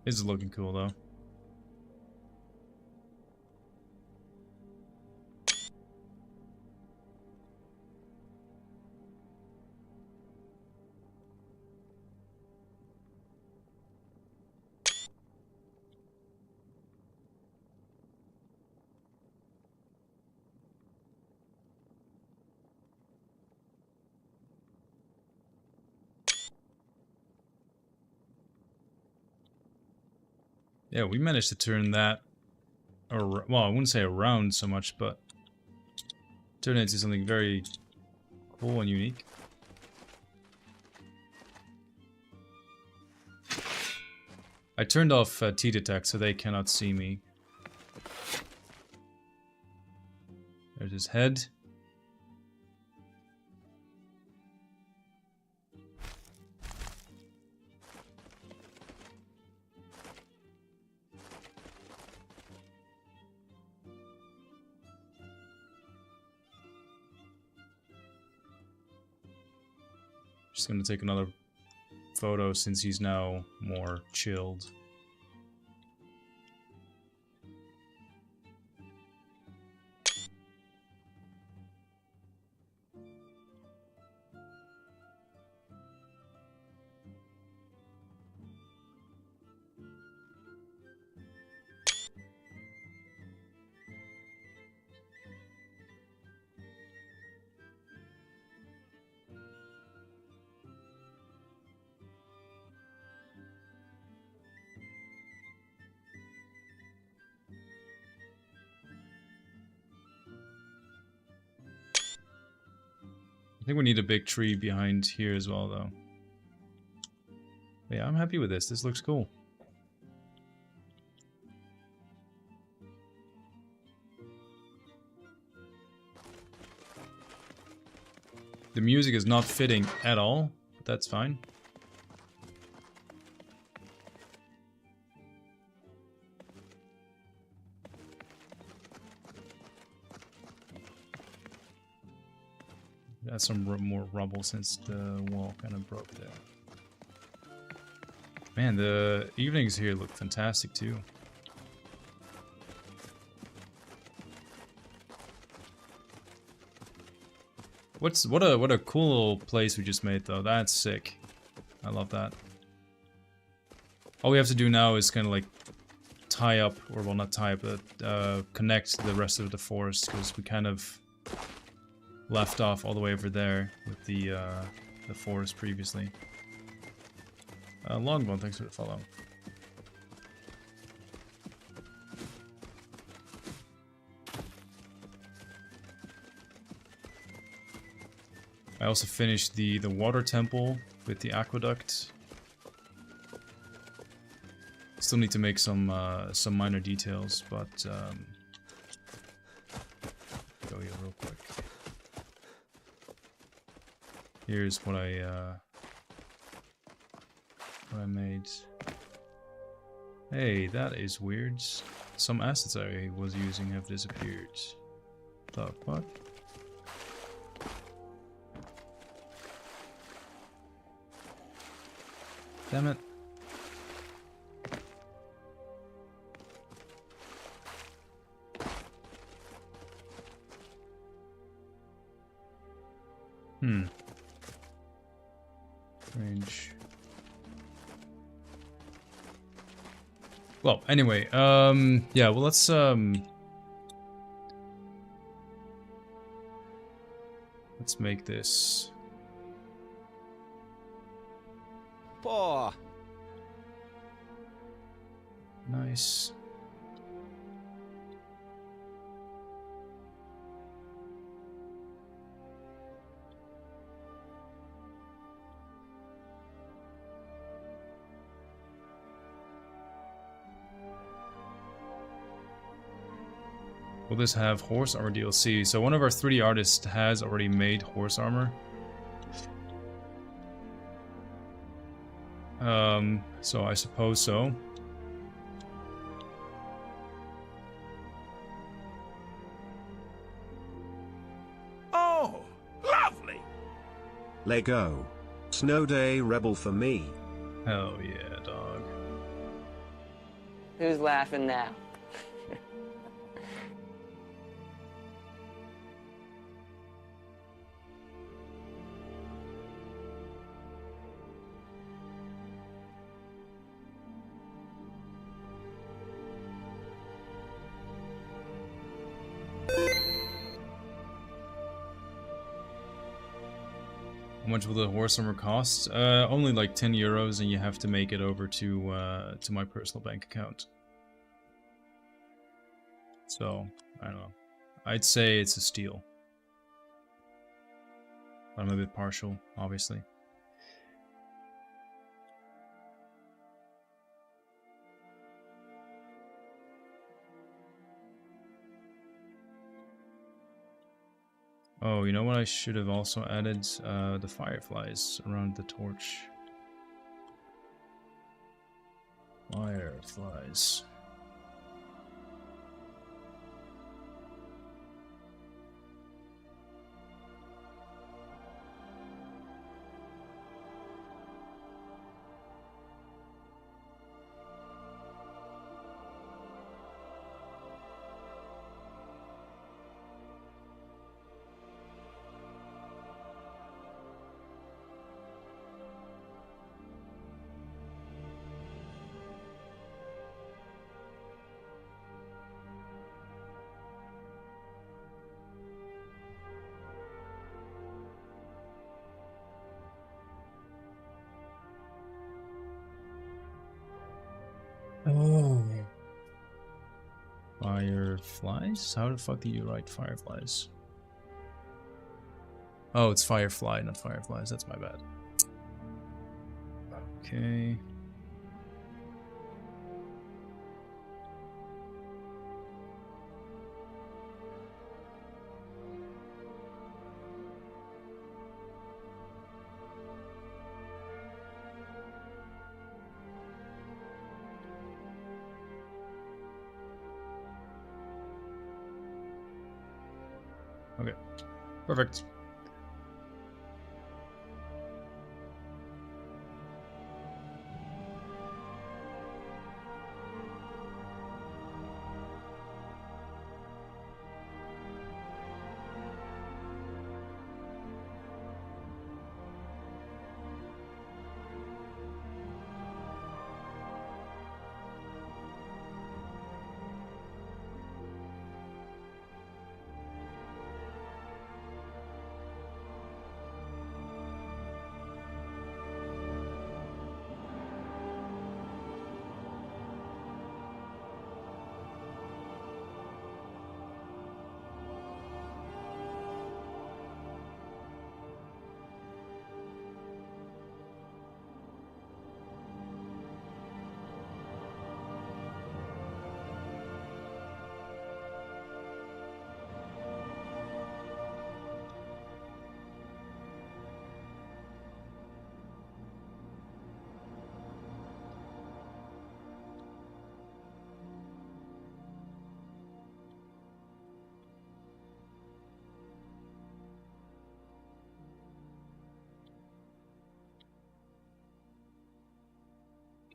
This is looking cool though. Yeah, we managed to turn that, well, I wouldn't say around so much, but turn it into something very cool and unique. I turned off T-detect so they cannot see me. There's his head. Just gonna take another photo since he's now more chilled. I think we need a big tree behind here as well, though. But yeah, I'm happy with this. This looks cool. The music is not fitting at all, but that's fine. Got some more rubble since the wall kind of broke there. Man, the evenings here look fantastic too. What a cool little place we just made though. That's sick. I love that. All we have to do now is kind of like tie up, or well, not tie up, but connect the rest of the forest, because we kind of left off all the way over there with the forest previously. Longbone, thanks for the follow. I also finished the water temple with the aqueduct. Still need to make some minor details, but go here real quick. Here's what I made. Hey, that is weird. Some assets I was using have disappeared. The fuck? Damn it. Range. Well, anyway, yeah, well, let's make this.
Paw.
Nice. Will this have horse armor DLC? So one of our 3D artists has already made horse armor. So I suppose so.
Oh, lovely!
Lego. Snow Day Rebel for me.
Hell yeah, dog.
Who's laughing now?
How much will the horse armor cost? Only like 10 euros, and you have to make it over to my personal bank account. So, I don't know. I'd say it's a steal. But I'm a bit partial, obviously. Oh, you know what? I should have also added the fireflies around the torch. Fireflies. Oh. Fireflies? How the fuck do you write fireflies? Oh, it's Firefly, not Fireflies. That's my bad. Okay. Okay. Perfect.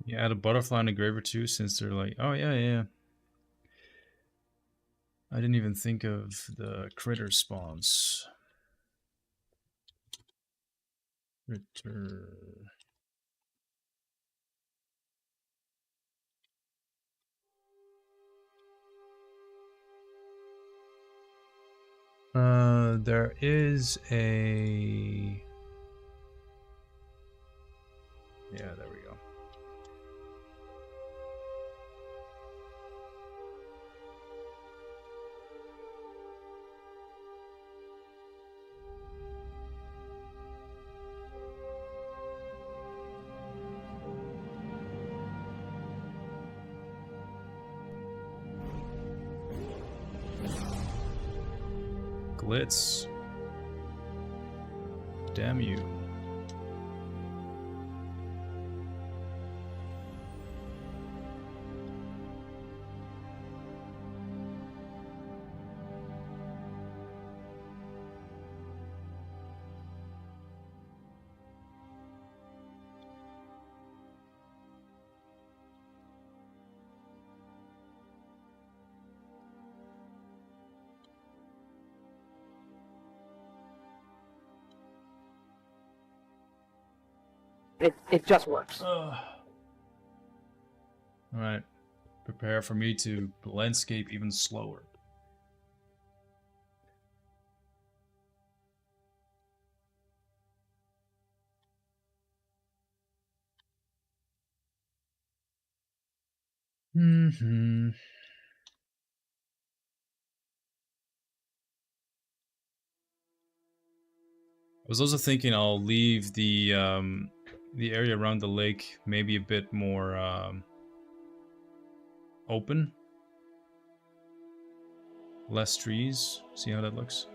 Can you add a butterfly and a graver too, since they're like, oh yeah. I didn't even think of the critter spawns. Critter. There is a... Yeah, there we go. Glitz. Damn you.
It just works.
Alright. Prepare for me to landscape even slower. I was also thinking I'll leave the area around the lake maybe a bit more open. Less trees. See how that looks?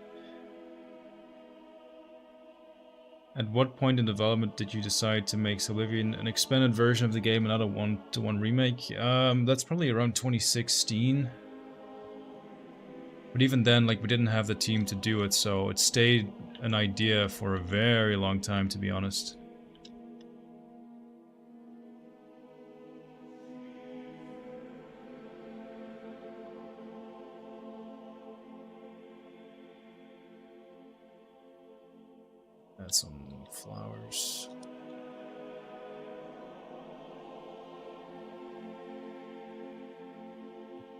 At what point in development did you decide to make Oblivion an expanded version of the game and not a one-to-one remake? That's probably around 2016. But even then, like, we didn't have the team to do it, so it stayed an idea for a very long time, to be honest. Add some flowers.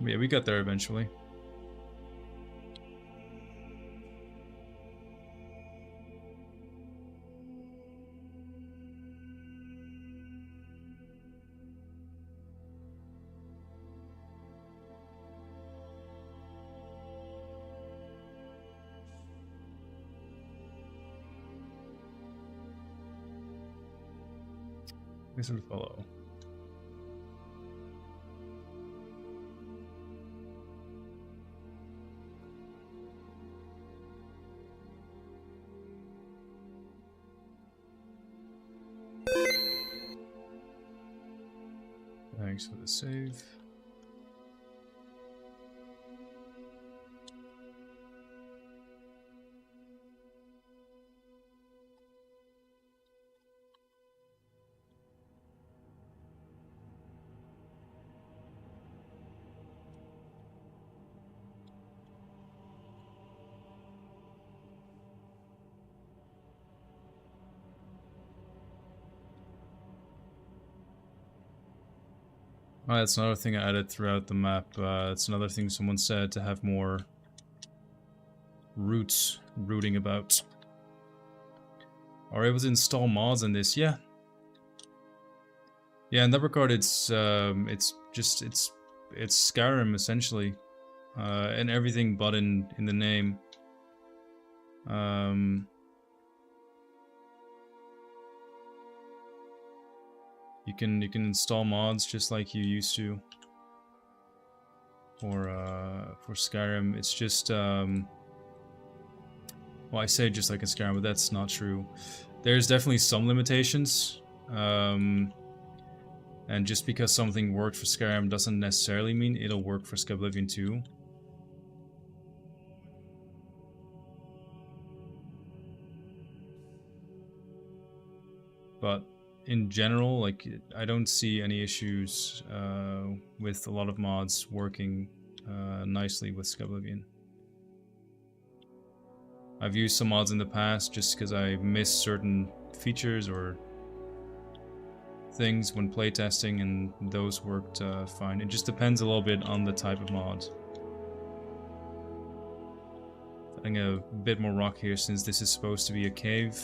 Yeah, we got there eventually. This will follow. Thanks for the save. Oh, that's another thing I added throughout the map. It's another thing someone said, to have more routes rooting about. Are able to install mods in this? Yeah. Yeah, in that regard, it's Skyrim essentially, and everything but in the name. You can install mods just like you used to for Skyrim. It's just well, I say just like in Skyrim, but that's not true. There's definitely some limitations, and just because something worked for Skyrim doesn't necessarily mean it'll work for Skyblivion too. But in general, like, I don't see any issues with a lot of mods working nicely with Skyblivion. I've used some mods in the past just because I missed certain features or things when playtesting, and those worked fine. It just depends a little bit on the type of mod. Adding a bit more rock here since this is supposed to be a cave.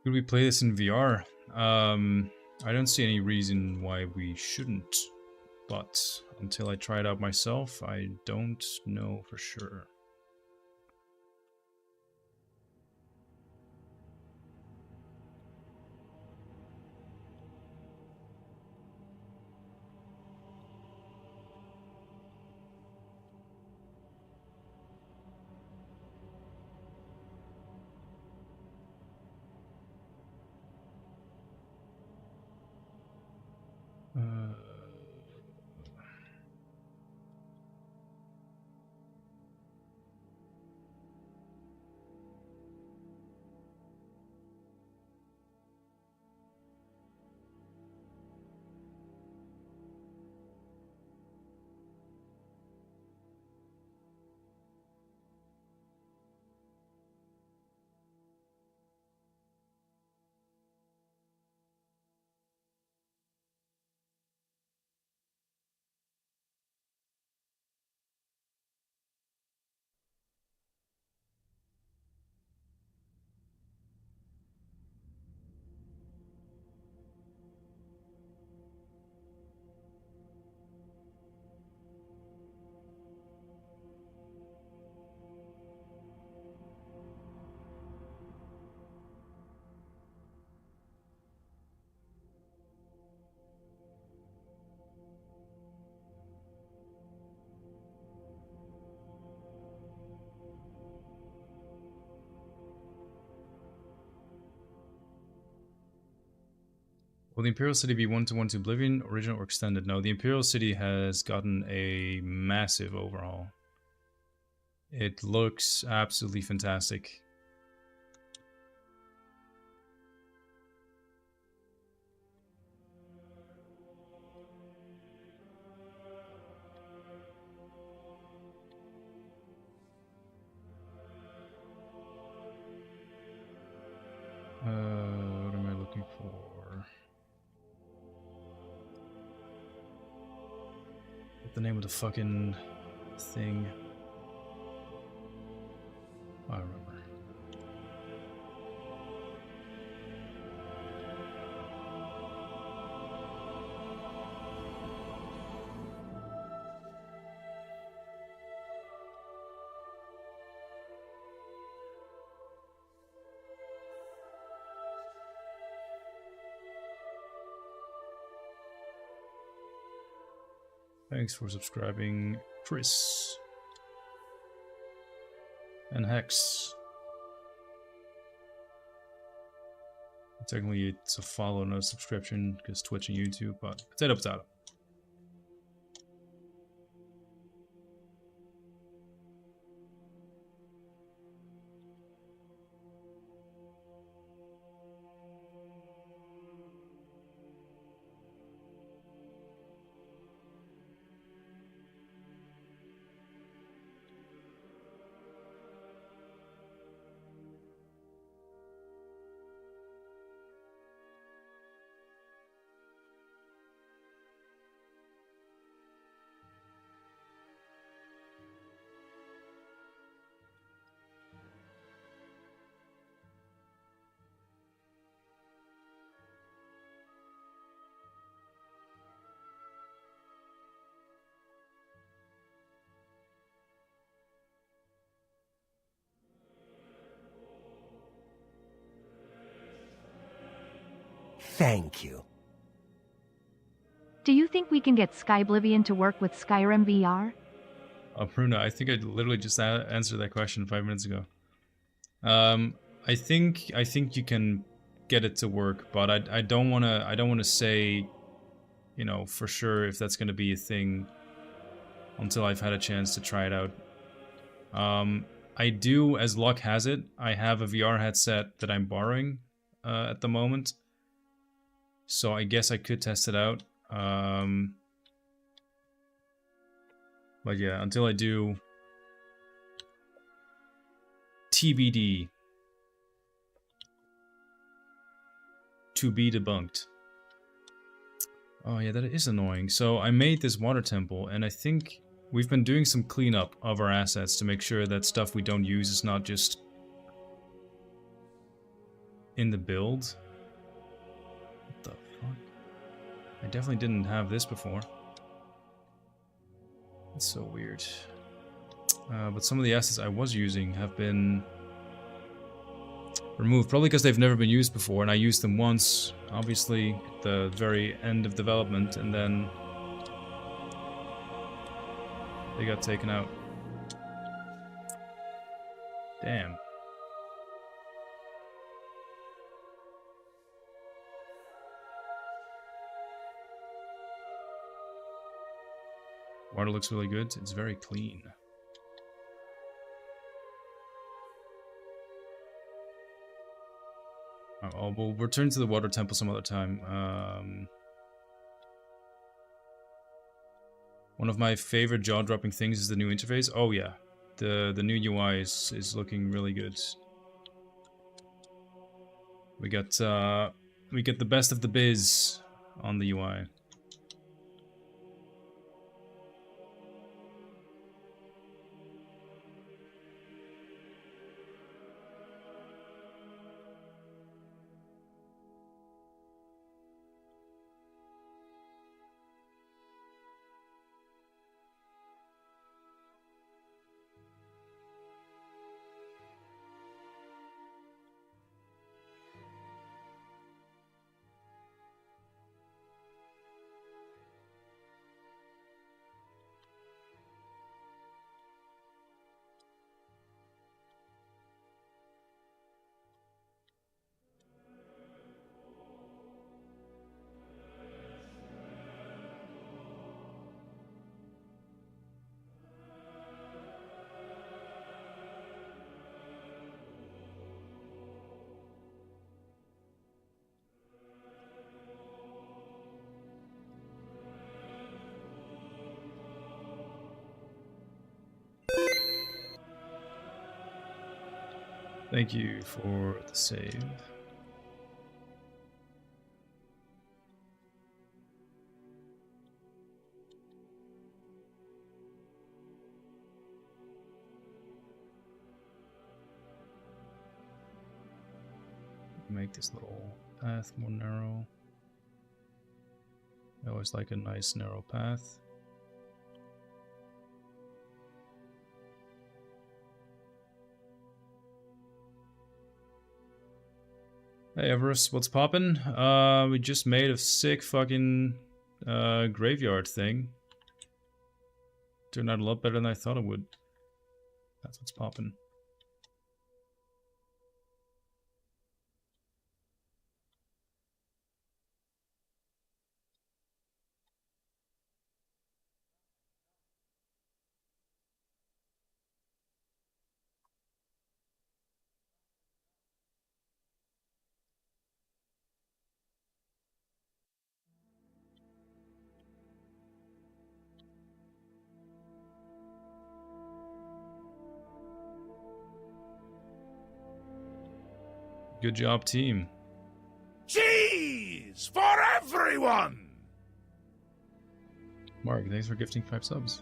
Could we play this in VR? I don't see any reason why we shouldn't, but until I try it out myself, I don't know for sure. Will the Imperial City be 1-to-1 to Oblivion, original or extended? No, the Imperial City has gotten a massive overhaul. It looks absolutely fantastic. What am I looking for? What's the name of the fucking thing? I remember. Thanks for subscribing, Chris. And Hex. Technically, it's a follow, not a subscription, because Twitch and YouTube, but potato potato.
Thank you.
Do you think we can get Skyblivion to work with Skyrim VR?
Bruna, I think I literally just answered that question 5 minutes ago. I think you can get it to work, but I don't wanna say, you know, for sure if that's gonna be a thing until I've had a chance to try it out. I do, as luck has it, I have a VR headset that I'm borrowing at the moment. So I guess I could test it out. But yeah, until I do, TBD. To be debunked. Oh yeah, that is annoying. So I made this water temple, and I think we've been doing some cleanup of our assets to make sure that stuff we don't use is not just in the build. What the fuck? I definitely didn't have this before. That's so weird. But some of the assets I was using have been removed, probably because they've never been used before, and I used them once, obviously, at the very end of development, and then they got taken out. Damn. Water looks really good. It's very clean. Oh, we'll return to the water temple some other time. One of my favorite jaw-dropping things is the new interface. Oh yeah, the new UI is looking really good. We get the best of the biz on the UI. Thank you for the save. Make this little path more narrow. I always like a nice narrow path. Hey Everest, what's poppin'? We just made a sick fucking graveyard thing. Turned out a lot better than I thought it would. That's what's poppin'. Good job, team.
Cheese for everyone!
Mark, thanks for gifting 5 subs.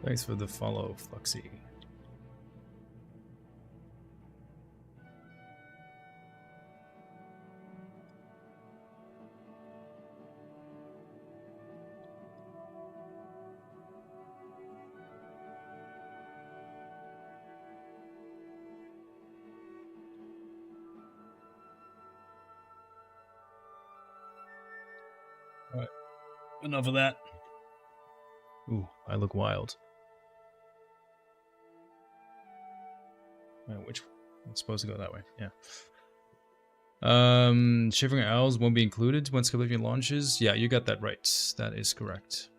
Thanks for the follow, Fluxy. Alright, enough of that. Ooh, I look wild. Which it's supposed to go that way, yeah. Shivering Owls won't be included when Skyblivion launches. Yeah, you got that right. That is correct.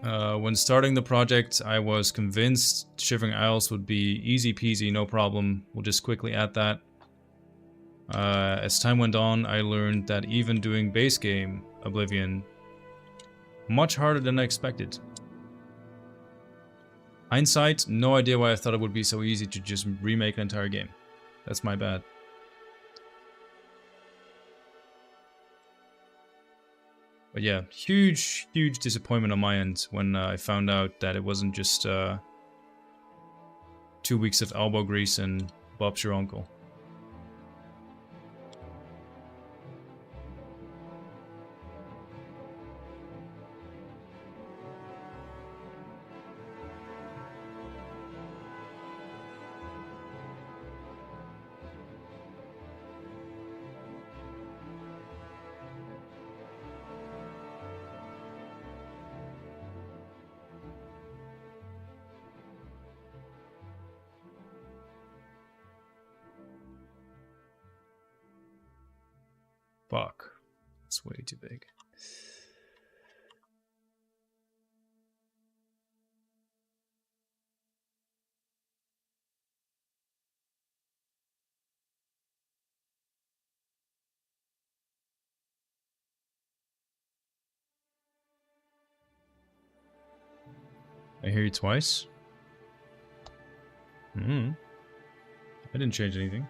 When starting the project, I was convinced Shivering Isles would be easy peasy, no problem. We'll just quickly add that. As time went on, I learned that even doing base game Oblivion, much harder than I expected. Hindsight, no idea why I thought it would be so easy to just remake an entire game. That's my bad. But yeah, huge disappointment on my end when I found out that it wasn't just 2 weeks of elbow grease and Bob's your uncle. Fuck. It's way too big. I hear you twice. I didn't change anything.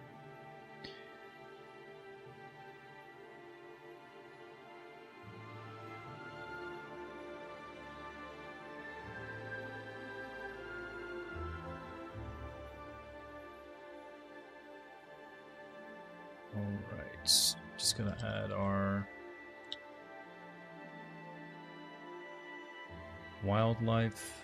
Alright, just gonna add our Wildlife.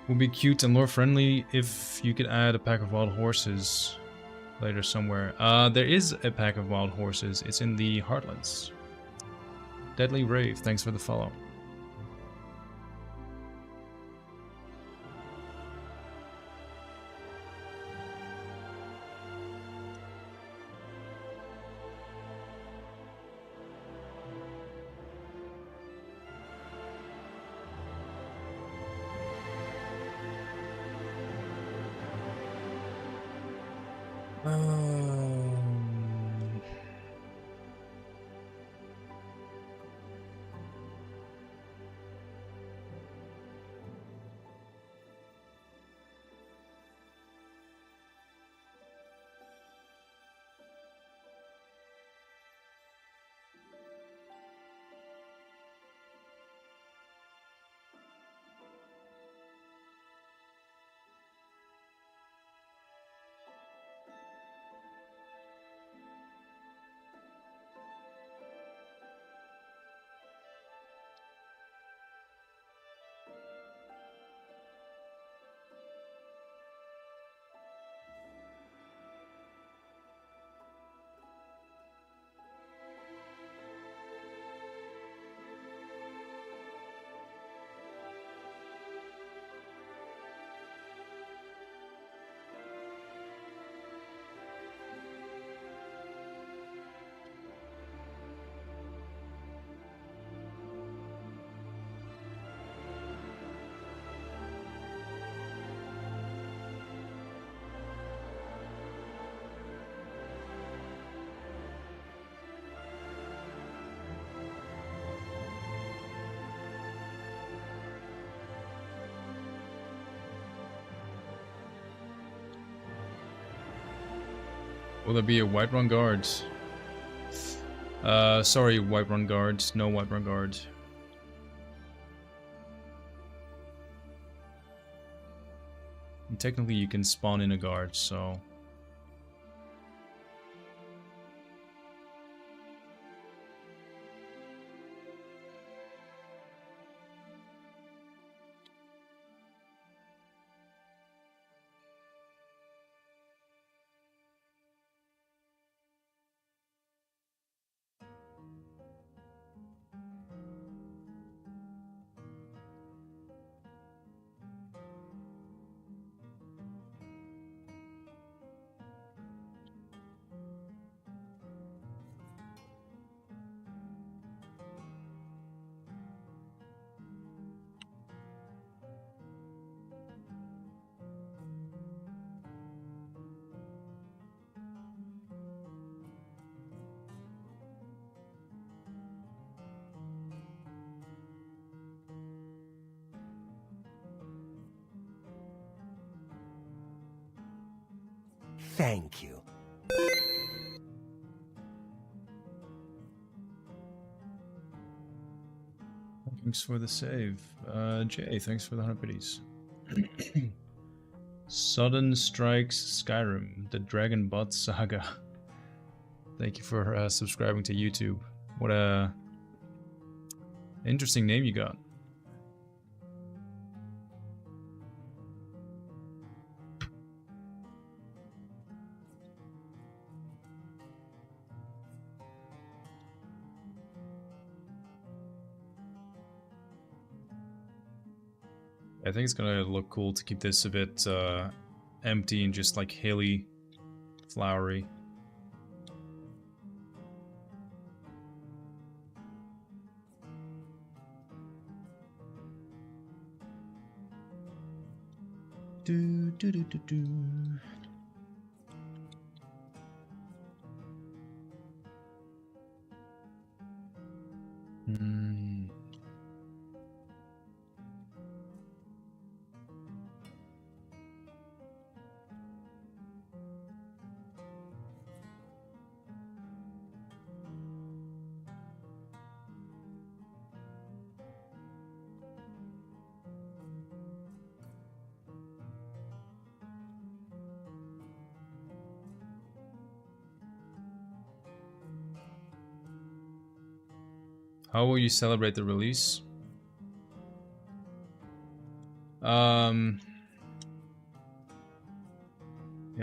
Would be cute and lore friendly if you could add a pack of wild horses later somewhere. There is a pack of wild horses. It's in the Heartlands. Deadly Rave, thanks for the follow. Will there be a Whiterun guard? Sorry, Whiterun guard. No Whiterun guard. And technically, you can spawn in a guard, so.
Thank you.
Thanks for the save. Jay, thanks for the 100 biddies. Sudden Strikes Skyrim, the Dragon Bot Saga. Thank you for subscribing to YouTube. What a interesting name you got. I think it's gonna look cool to keep this a bit empty and just like hilly, flowery. Do do do do do. How will you celebrate the release? Yeah,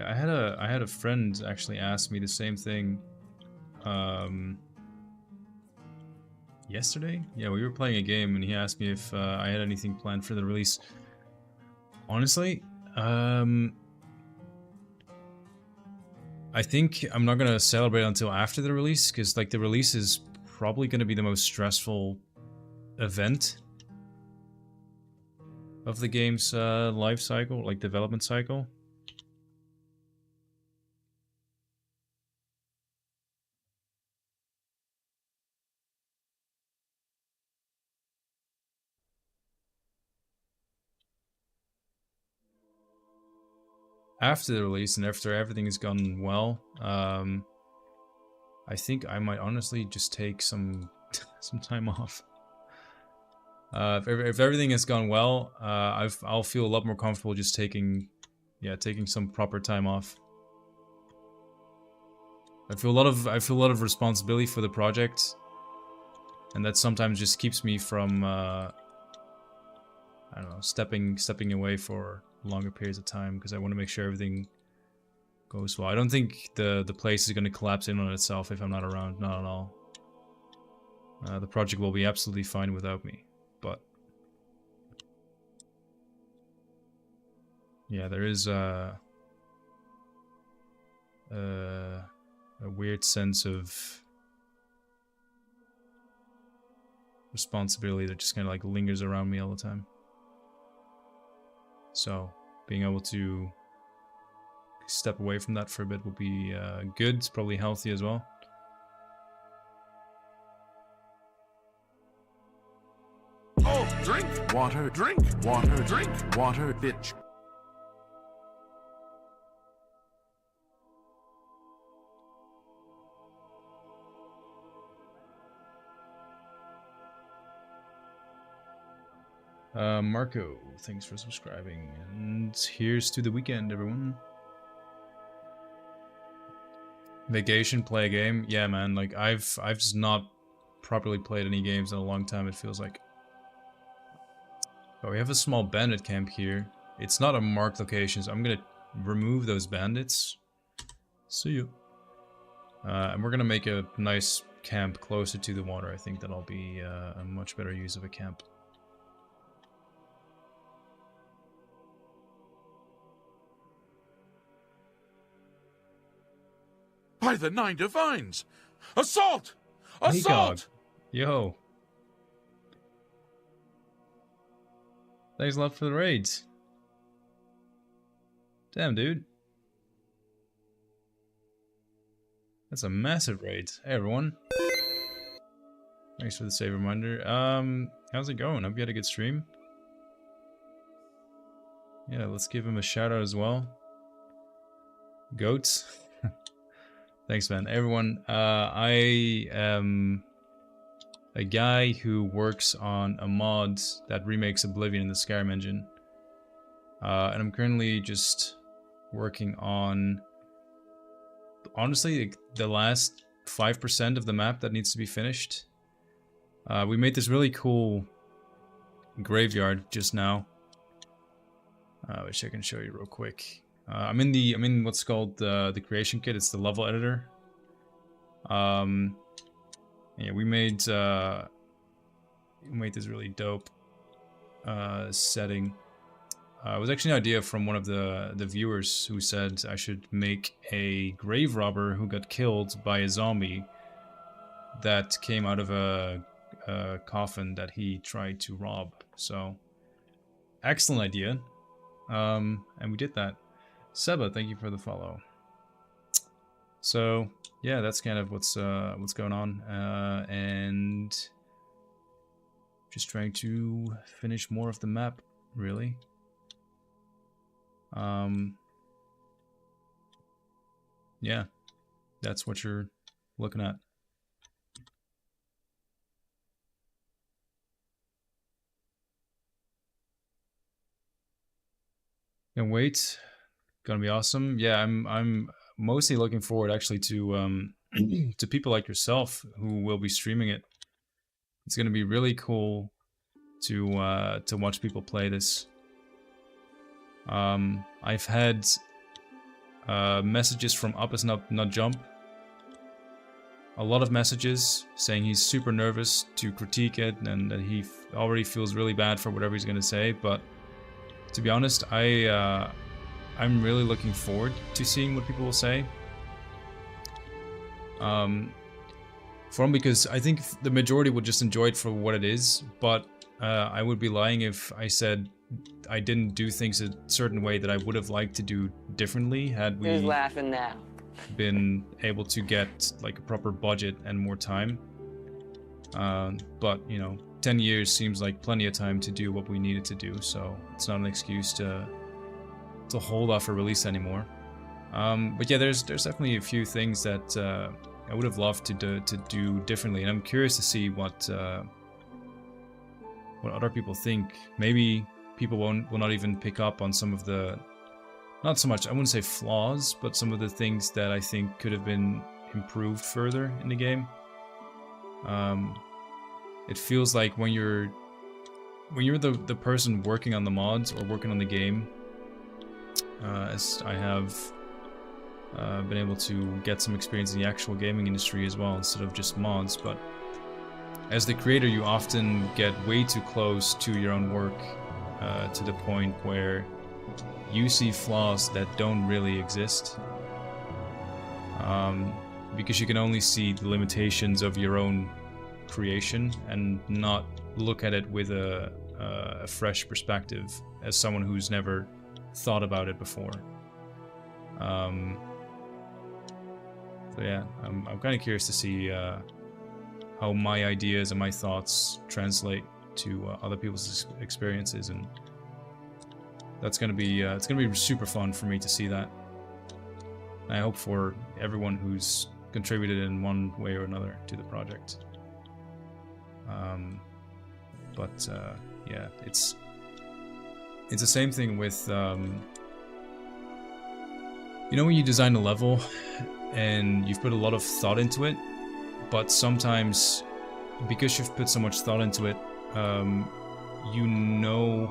I had a friend actually ask me the same thing. Yesterday? Yeah, we were playing a game and he asked me if I had anything planned for the release. Honestly, I think I'm not gonna celebrate until after the release, because like the release is probably gonna be the most stressful event of the game's life cycle, like development cycle. After the release and after everything has gone well, I think I might honestly just take some time off. If everything has gone well, I'll feel a lot more comfortable just taking some proper time off. I feel a lot of responsibility for the project, and that sometimes just keeps me from I don't know, stepping away for longer periods of time, because I want to make sure everything goes well. I don't think the place is going to collapse in on itself if I'm not around, not at all. The project will be absolutely fine without me, but yeah, there is a weird sense of responsibility that just kind of like lingers around me all the time. So being able to step away from that for a bit will be good. It's probably healthy as well.
Oh, drink water, drink water, drink water, bitch.
Marco, thanks for subscribing, and here's to the weekend, everyone. Vacation, play a game. Yeah, man. Like I've just not properly played any games in a long time. It feels like. But we have a small bandit camp here. It's not a marked location, so I'm gonna remove those bandits. See you. And we're gonna make a nice camp closer to the water. I think that'll be a much better use of a camp.
By the Nine Divines! Assault!
Hey, God.
Assault!
Yo. Thanks a lot for the raids. Damn, dude. That's a massive raid. Hey, everyone. Thanks for the save reminder. How's it going? Hope you had a good stream. Yeah, let's give him a shout out as well. Goats. Thanks, man. Everyone, I am a guy who works on a mod that remakes Oblivion in the Skyrim engine. And I'm currently just working on, honestly, the last 5% of the map that needs to be finished. We made this really cool graveyard just now, which I can show you real quick. I'm in what's called the creation kit. It's the level editor. Yeah, we made this really dope setting. It was actually an idea from one of the viewers who said I should make a grave robber who got killed by a zombie that came out of a coffin that he tried to rob. So, excellent idea. And we did that. Seba, thank you for the follow. So yeah, that's kind of what's going on, and just trying to finish more of the map, really. Yeah, that's what you're looking at. Can't wait. Gonna be awesome. Yeah, I'm mostly looking forward actually to to people like yourself who will be streaming it. It's gonna be really cool to watch people play this. I've had messages from Up is Not Jump. A lot of messages saying he's super nervous to critique it and that he already feels really bad for whatever he's gonna say. But to be honest, I'm really looking forward to seeing what people will say. Because I think the majority would just enjoy it for what it is, but I would be lying if I said I didn't do things a certain way that I would have liked to do differently had we
Who's laughing now?
been able to get like a proper budget and more time. But you know, 10 years seems like plenty of time to do what we needed to do, so it's not an excuse to hold off a release anymore. But yeah, there's definitely a few things that I would have loved to do differently, and I'm curious to see what other people think. Maybe people will not even pick up on some of the, not so much, I wouldn't say flaws, but some of the things that I think could have been improved further in the game. It feels like when you're the person working on the mods or working on the game, as I have been able to get some experience in the actual gaming industry as well, instead of just mods, but as the creator you often get way too close to your own work, to the point where you see flaws that don't really exist, because you can only see the limitations of your own creation and not look at it with a fresh perspective as someone who's never thought about it before. So yeah, I'm kind of curious to see how my ideas and my thoughts translate to other people's experiences, and that's gonna be it's gonna be super fun for me to see that. And I hope for everyone who's contributed in one way or another to the project. Yeah, it's the same thing with you know, when you design a level and you've put a lot of thought into it, but sometimes because you've put so much thought into it, you know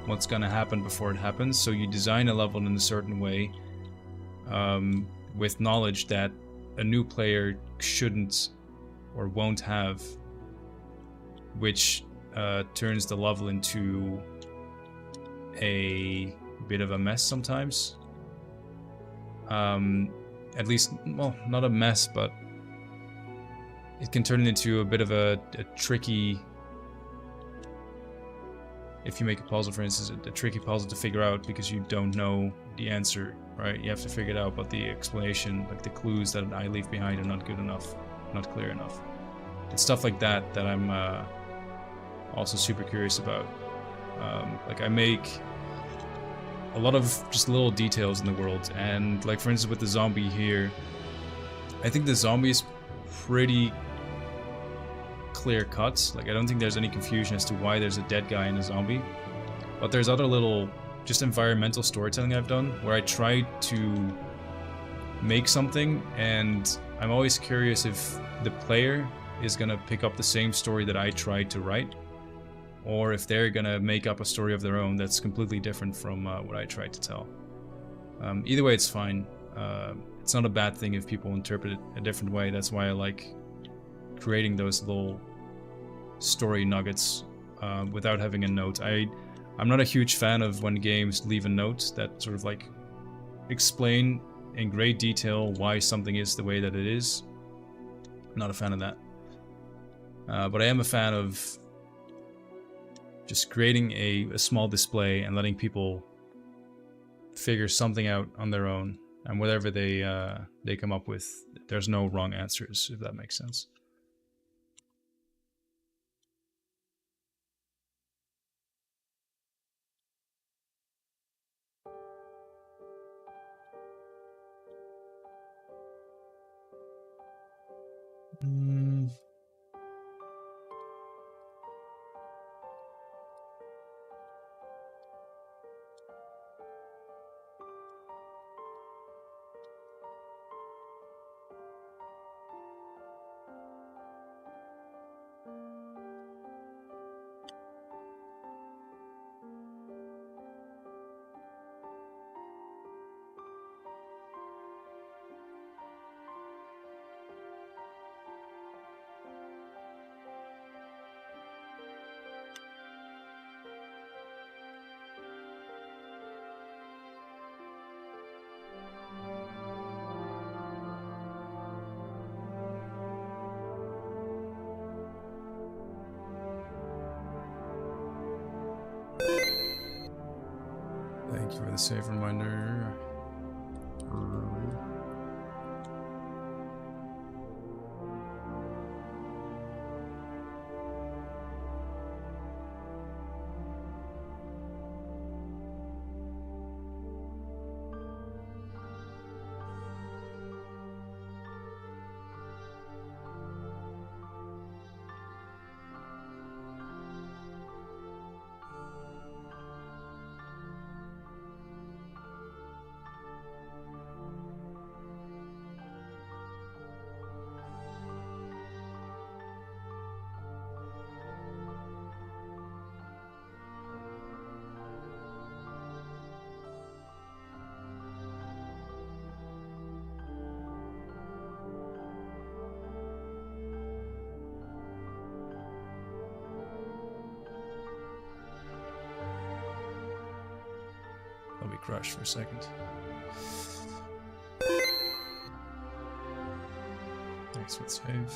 what's gonna happen before it happens, so you design a level in a certain way, with knowledge that a new player shouldn't or won't have, which turns the level into a bit of a mess sometimes. At least, well, not a mess, but it can turn into a bit of a tricky, if you make a puzzle, for instance, a tricky puzzle to figure out because you don't know the answer, right? You have to figure it out, but the explanation, like the clues that I leave behind, are not good enough, not clear enough. It's stuff like that that I'm also super curious about. Like I make a lot of just little details in the world, and like for instance with the zombie here, I think the zombie is pretty clear cut. Like I don't think there's any confusion as to why there's a dead guy and a zombie. But there's other little just environmental storytelling I've done where I try to make something, and I'm always curious if the player is gonna pick up the same story that I tried to write, or if they're gonna make up a story of their own that's completely different from what I tried to tell. Either way, it's fine. It's not a bad thing if people interpret it a different way. That's why I like creating those little story nuggets without having a note. I'm not a huge fan of when games leave a note that sort of like explain in great detail why something is the way that it is. I'm not a fan of that. But I am a fan of just creating a small display and letting people figure something out on their own, and whatever they come up with, there's no wrong answers, if that makes sense. Thank you for the save reminder. Let me crash for a second. Thanks for the save.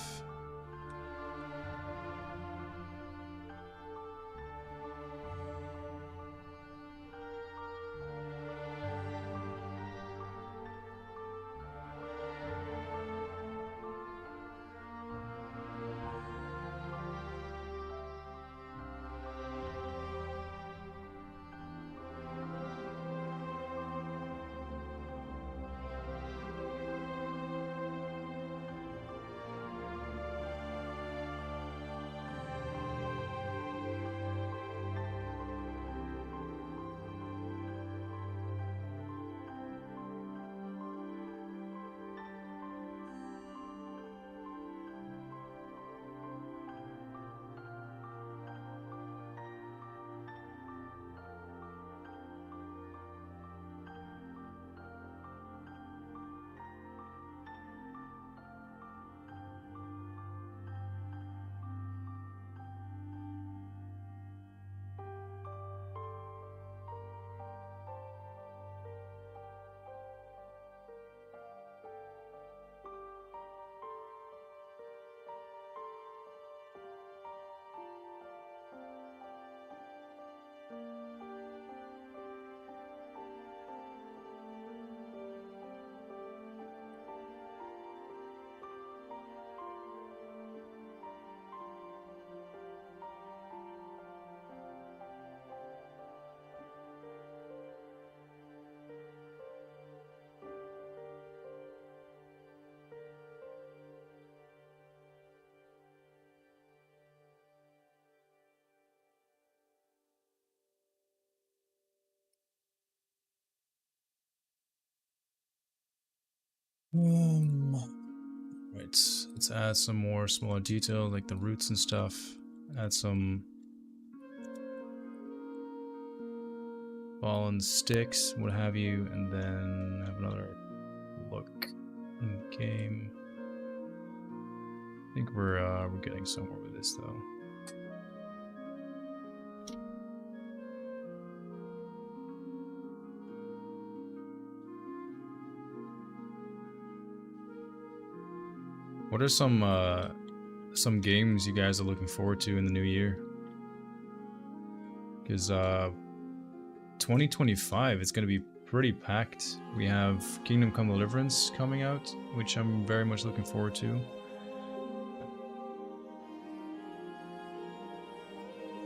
Right, let's add some more smaller detail like the roots and stuff. Add some ball and sticks, what have you, and then have another look in game. I think we're getting somewhere with this though. What are some games you guys are looking forward to in the new year? Because 2025 it's going to be pretty packed. We have Kingdom Come Deliverance coming out, which I'm very much looking forward to.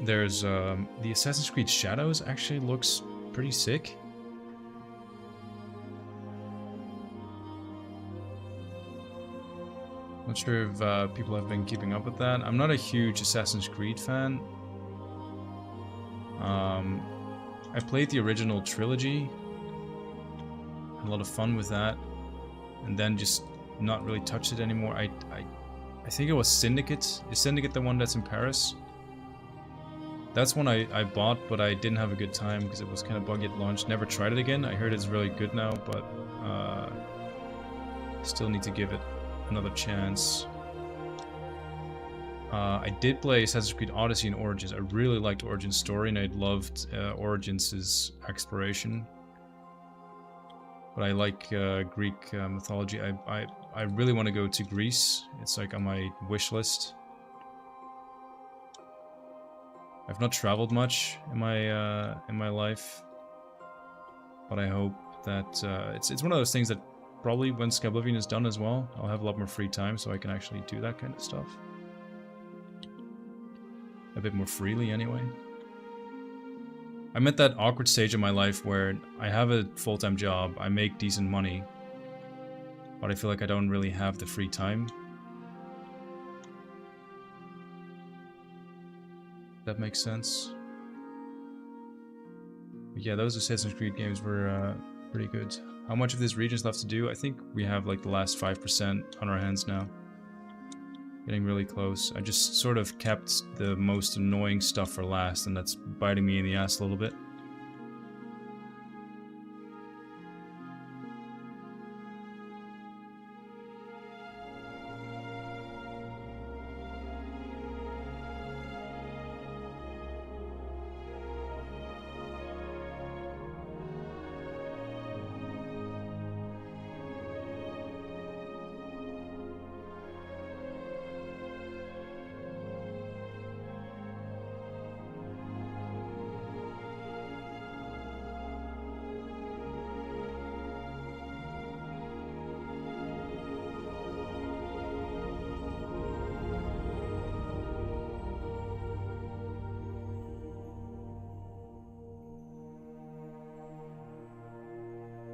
There's the Assassin's Creed Shadows actually looks pretty sick. Not sure if people have been keeping up with that. I'm not a huge Assassin's Creed fan. I played the original trilogy. Had a lot of fun with that. And then just not really touched it anymore. I think it was Syndicate. Is Syndicate the one that's in Paris? That's one I bought, but I didn't have a good time because it was kind of buggy at launch. Never tried it again. I heard it's really good now, but still need to give it another chance. I did play Assassin's Creed Odyssey and Origins. I really liked Origins' story, and I loved Origins' exploration. But I like Greek mythology. I really want to go to Greece. It's like on my wish list. I've not traveled much in my life. but I hope that it's one of those things that probably when Skyblivion is done as well, I'll have a lot more free time so I can actually do that kind of stuff. A bit more freely anyway. I'm at that awkward stage in my life where I have a full-time job, I make decent money, but I feel like I don't really have the free time. That makes sense. But yeah, those Assassin's Creed games were pretty good. How much of this region's left to do? I think we have like the last 5% on our hands now. Getting really close. I just sort of kept the most annoying stuff for last, and that's biting me in the ass a little bit.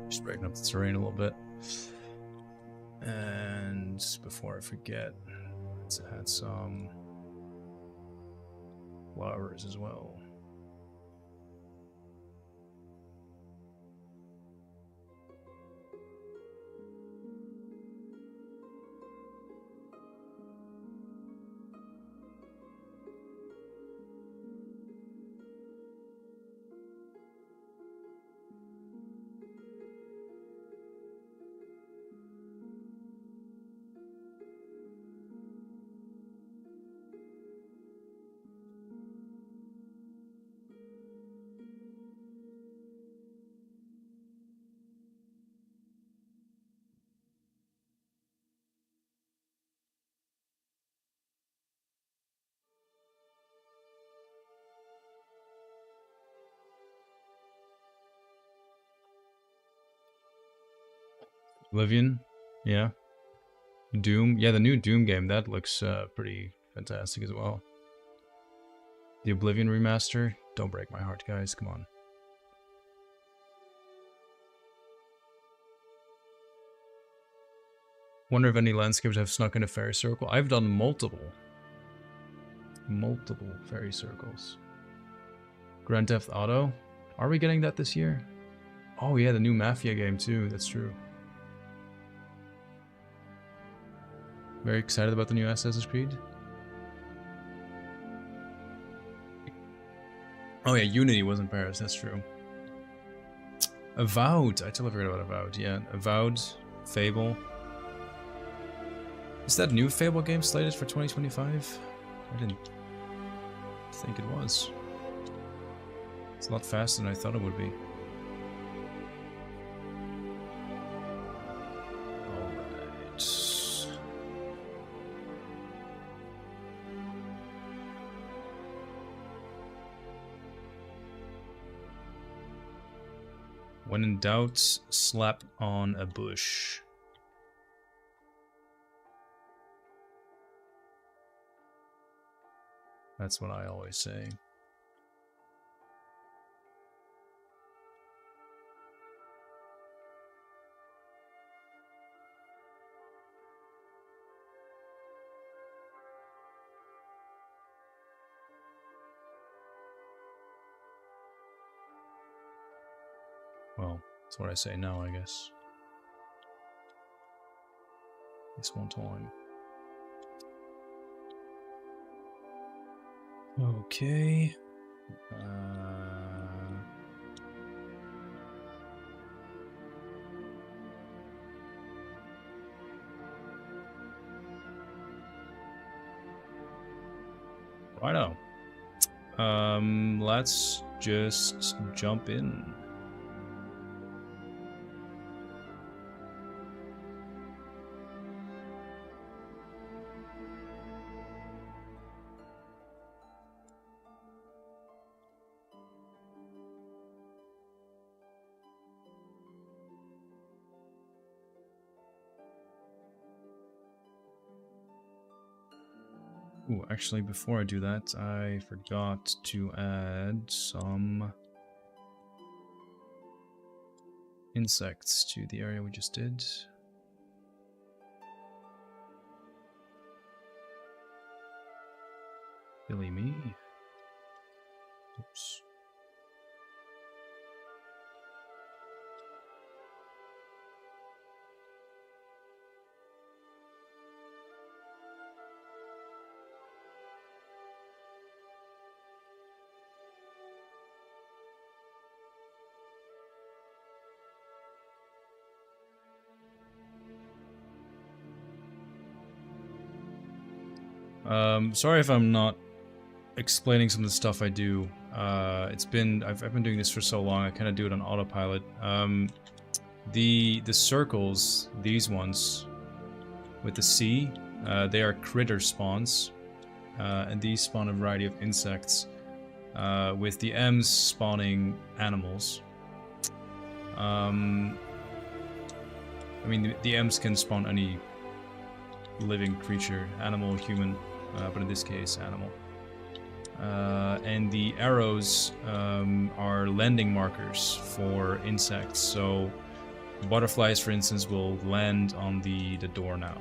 Just breaking up the terrain a little bit. And before I forget, let's add some flowers as well. Oblivion, yeah. Doom, yeah, the new Doom game, that looks pretty fantastic as well. The Oblivion remaster, don't break my heart, guys, come on. Wonder if any landscapes have snuck in a fairy circle. I've done multiple fairy circles. Grand Theft Auto, are we getting that this year? Oh yeah, the new Mafia game too, that's true. Very excited about the new Assassin's Creed. Oh yeah, Unity was in Paris, that's true. Avowed, I totally forgot about Avowed, yeah. Avowed, Fable. Is that new Fable game slated for 2025? I didn't think it was. It's a lot faster than I thought it would be. Alright. When in doubt, slap on a bush. That's what I always say. Well, that's what I say now, I guess. This one time. Okay. Righto. Let's just jump in. Ooh, actually, before I do that, I forgot to add some insects to the area we just did. Silly me. Oops. Sorry if I'm not explaining some of the stuff I do. I've been doing this for so long. I kind of do it on autopilot. The circles, these ones with the C, they are critter spawns, and these spawn a variety of insects. With the M's spawning animals. I mean, the M's can spawn any living creature, animal, human, but in this case, animal. And the arrows are landing markers for insects. So butterflies, for instance, will land on the door now.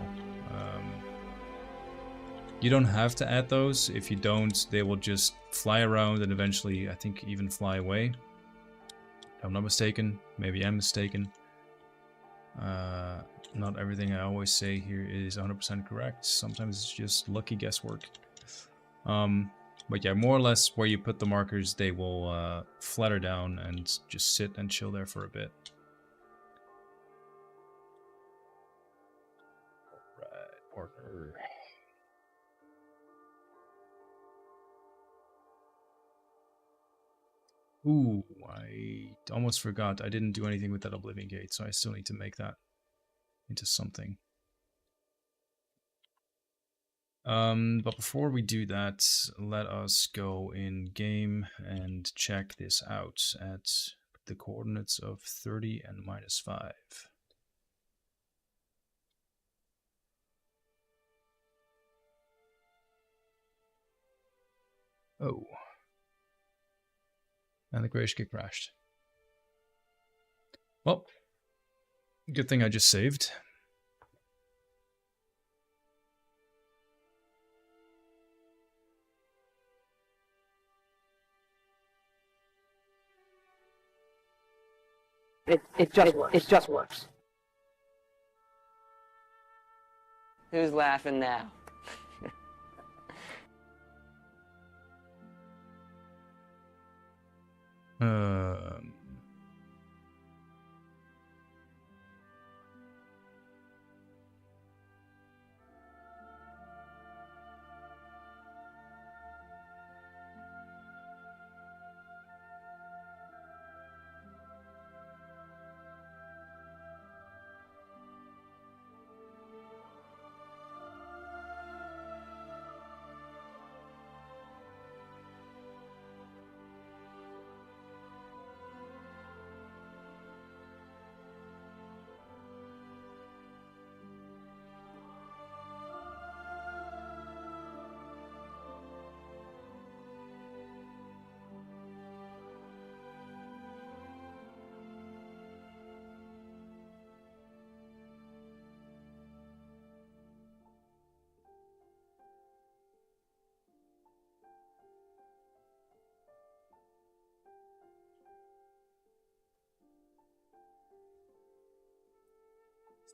You don't have to add those. If you don't, they will just fly around and eventually, I think, even fly away. If I'm not mistaken. Maybe I'm mistaken. Not everything I always say here is 100% correct. Sometimes it's just lucky guesswork. But yeah, more or less where you put the markers, they will flutter down and just sit and chill there for a bit. Alright, partner. Ooh, I almost forgot. I didn't do anything with that Oblivion gate, so I still need to make that into something. But before we do that, let us go in game and check this out at the coordinates of 30 and -5. Oh. And the creation kit crashed. Well, good thing I just saved.
It just works. Who's laughing now?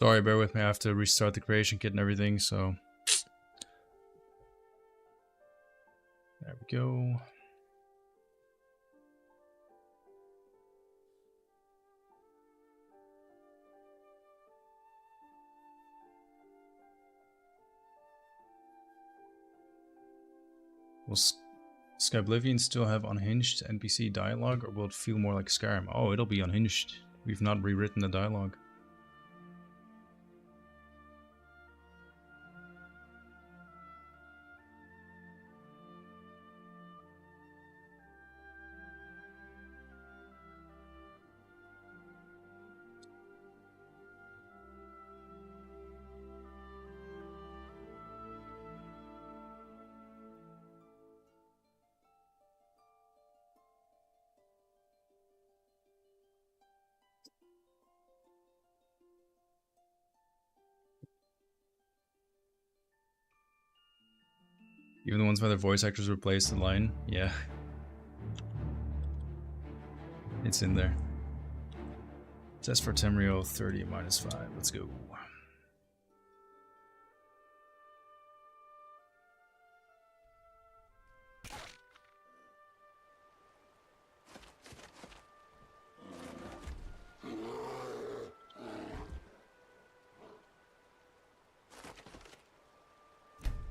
Sorry, bear with me. I have to restart the creation kit and everything, so... There we go. Will Skyblivion still have unhinged NPC dialogue, or will it feel more like Skyrim? Oh, it'll be unhinged. We've not rewritten the dialogue. Even the ones where the voice actors replaced the line? Yeah. It's in there. Test for Temrio 30 -5. Let's go.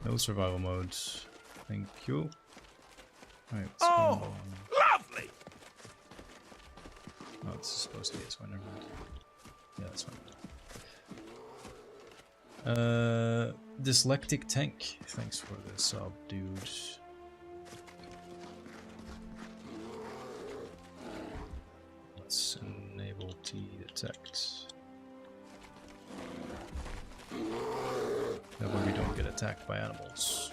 No survival mode. Thank you. Alright,
Oh, lovely!
Oh, it's supposed to be this one, never mind. Yeah, that's fine. Dyslectic Tank. Thanks for the sub, dude. Let's enable T detect. That way we don't get attacked by animals.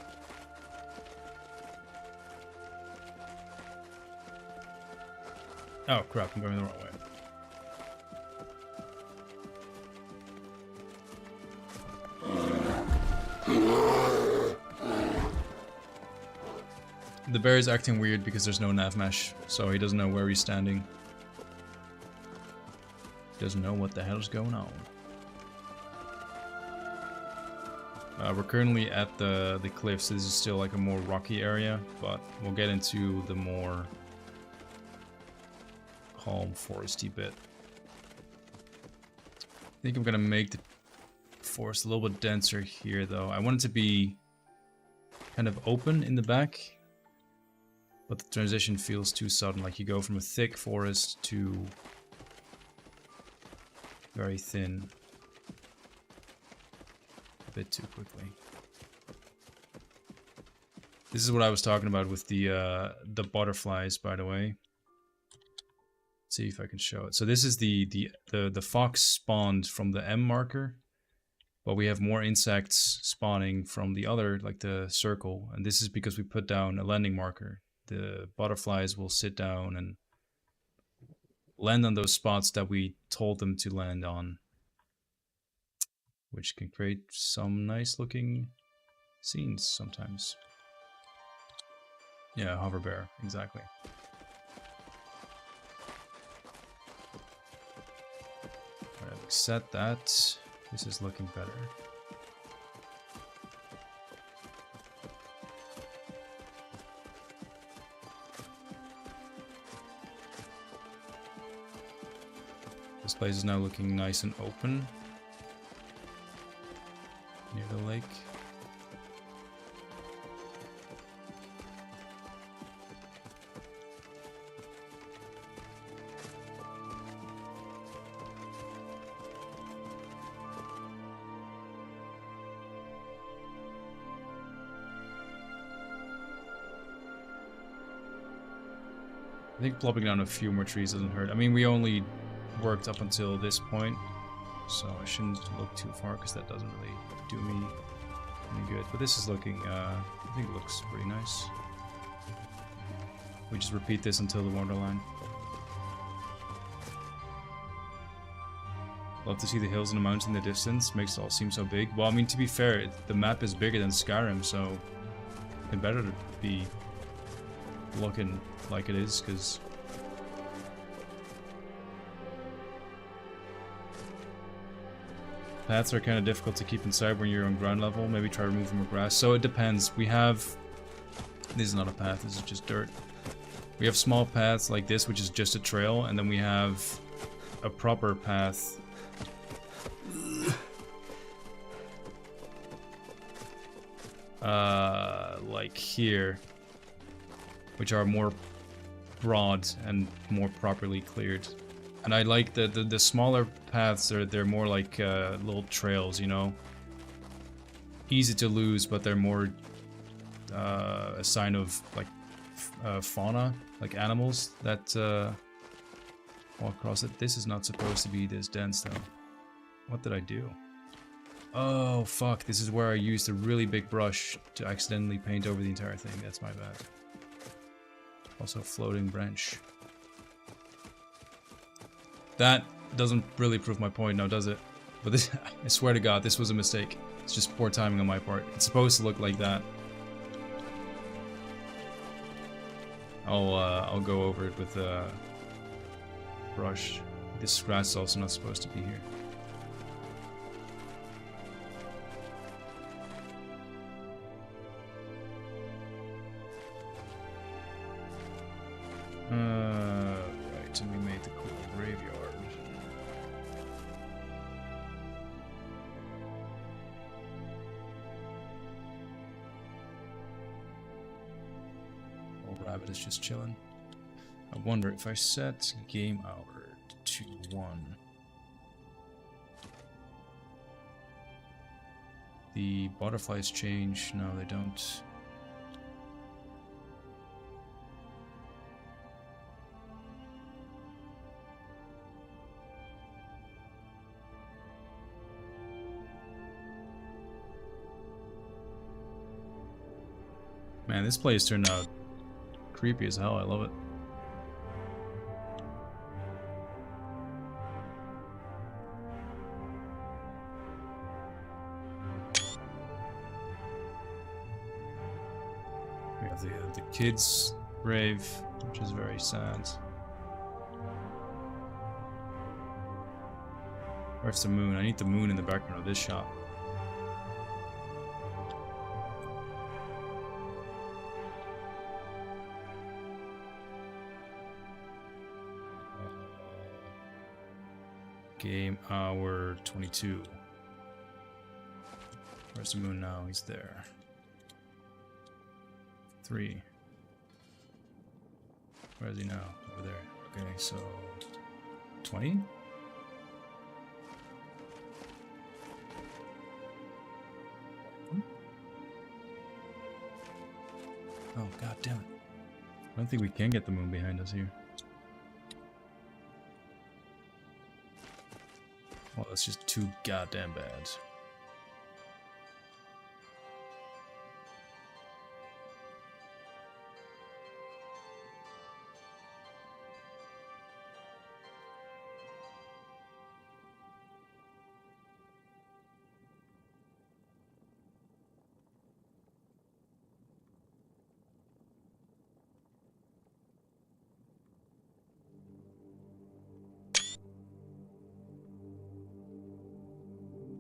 Oh crap, I'm going the wrong way. The bear is acting weird because there's no nav mesh, so he doesn't know where he's standing. He doesn't know what the hell's going on. We're currently at the cliffs. This is still like a more rocky area, but we'll get into the more calm foresty bit. I think I'm gonna make the forest a little bit denser here though. I want it to be kind of open in the back, but the transition feels too sudden, like you go from a thick forest to very thin a bit too quickly. This is what I was talking about with the butterflies, by the way. Let's see if I can show it. So this is the fox spawned from the M marker, but we have more insects spawning from the other, like the circle, and this is because we put down a landing marker. The butterflies will sit down and land on those spots that we told them to land on, which can create some nice looking scenes sometimes. Yeah, hover bear, exactly. Alright, set that. This is looking better. This place is now looking nice and open near the lake. I think plopping down a few more trees doesn't hurt. I mean, we only worked up until this point, so I shouldn't look too far because that doesn't really do me any good. But this is looking, I think it looks pretty nice. We just repeat this until the Wonderline. Love to see the hills and the mountains in the distance. Makes it all seem so big. Well, I mean, to be fair, the map is bigger than Skyrim, so it better to be looking like it is, because paths are kind of difficult to keep inside when you're on ground level. Maybe try removing more grass. So it depends. We have... This is not a path, this is just dirt. We have small paths like this, which is just a trail, and then we have a proper path. Like here, which are more broad and more properly cleared. And I like the smaller paths. They're more like little trails, you know. Easy to lose, but they're more a sign of like fauna, like animals that walk across it. This is not supposed to be this dense though. What did I do? Oh fuck, this is where I used a really big brush to accidentally paint over the entire thing. That's my bad. Also floating branch. That doesn't really prove my point now, does it? But this, I swear to God, this was a mistake. It's just poor timing on my part. It's supposed to look like that. I'll go over it with a brush. This grass is also not supposed to be here. Right, and we made the cool graveyard. Old rabbit is just chilling. I wonder if I set game hour to 1. The butterflies change. No, they don't. Man, this place turned out creepy as hell. I love it. We have the kids' grave, which is very sad. Where's the moon? I need the moon in the background of this shot. Game hour 22. Where's the moon now? He's there. 3. Where is he now? Over there. Okay, so 20? Oh, god damn it. I don't think we can get the moon behind us here. Well, that's just too goddamn bad.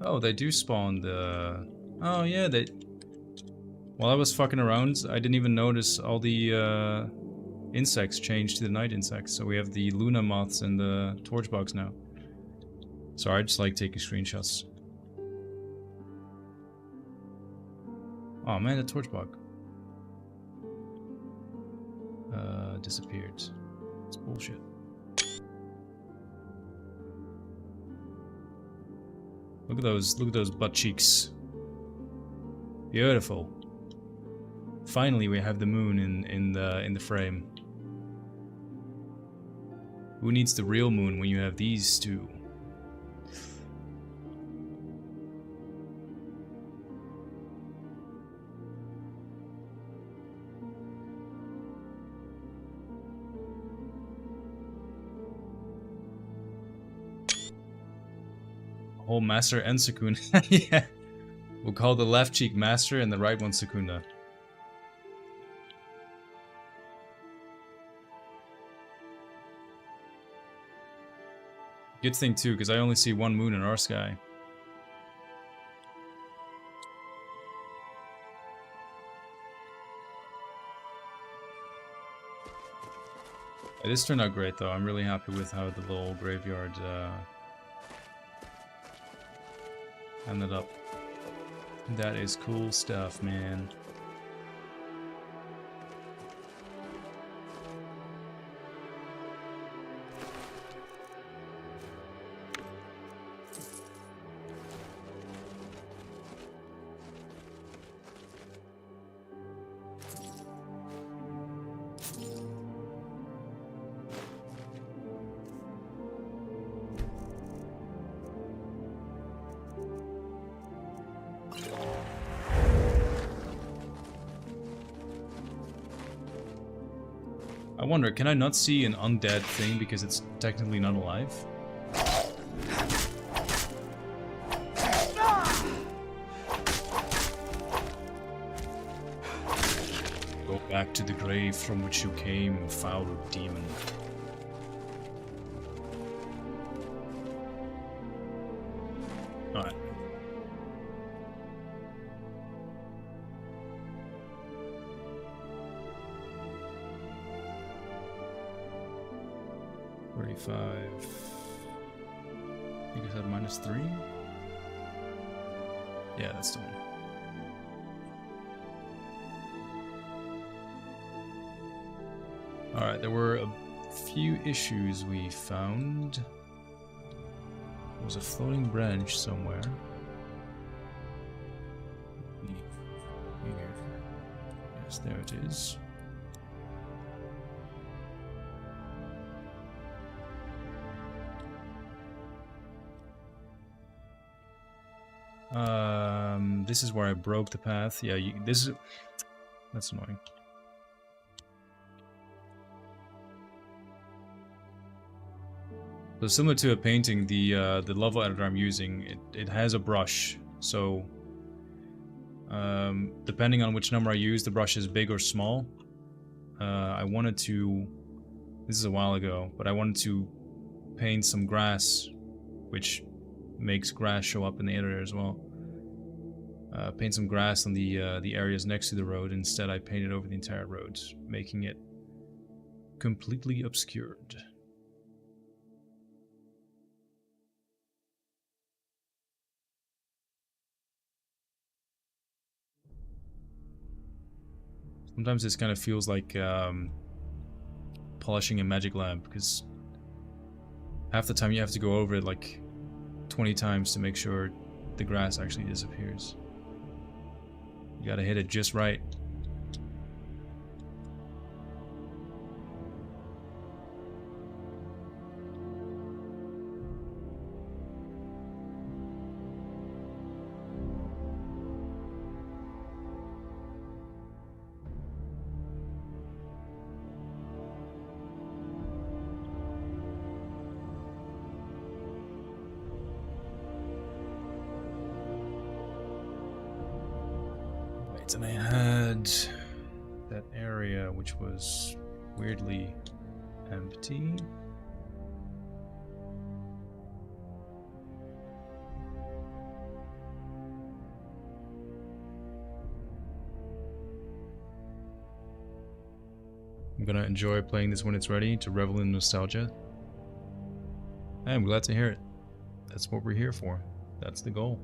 Oh, they do spawn the... Oh, yeah, they... While I was fucking around, I didn't even notice all the insects changed to the night insects. So we have the Luna moths and the torchbugs now. Sorry, I just like taking screenshots. Oh man, the torchbug. Disappeared. It's bullshit. Look at those butt cheeks. Beautiful. Finally, we have the moon in the frame. Who needs the real moon when you have these two? Whole Master and Sakuna. Yeah. We'll call the left cheek Master and the right one Sakuna. Good thing too, because I only see one moon in our sky. Yeah, this turned out great though. I'm really happy with how the little graveyard ended up. That is cool stuff, man. I wonder, can I not see an undead thing because it's technically not alive? Oh Back to the grave from which you came, foul demon. Alright. $35. You guys have -3? Yeah, that's the one. Alright, there were a few issues we found. There was a floating branch somewhere. Here. Yes, there it is. This is where I broke the path. Yeah, that's annoying. So similar to a painting, the level editor I'm using, it has a brush. So depending on which number I use, the brush is big or small. I wanted to, this is a while ago, but I wanted to paint some grass, which makes grass show up in the editor as well. Paint some grass on the areas next to the road. Instead, I painted over the entire road, making it completely obscured. Sometimes this kind of feels like polishing a magic lamp, because half the time you have to go over it like 20 times to make sure the grass actually disappears. You gotta hit it just right. And I had that area which was weirdly empty. I'm gonna enjoy playing this when it's ready, to revel in nostalgia. I'm glad to hear it. That's what we're here for. That's the goal.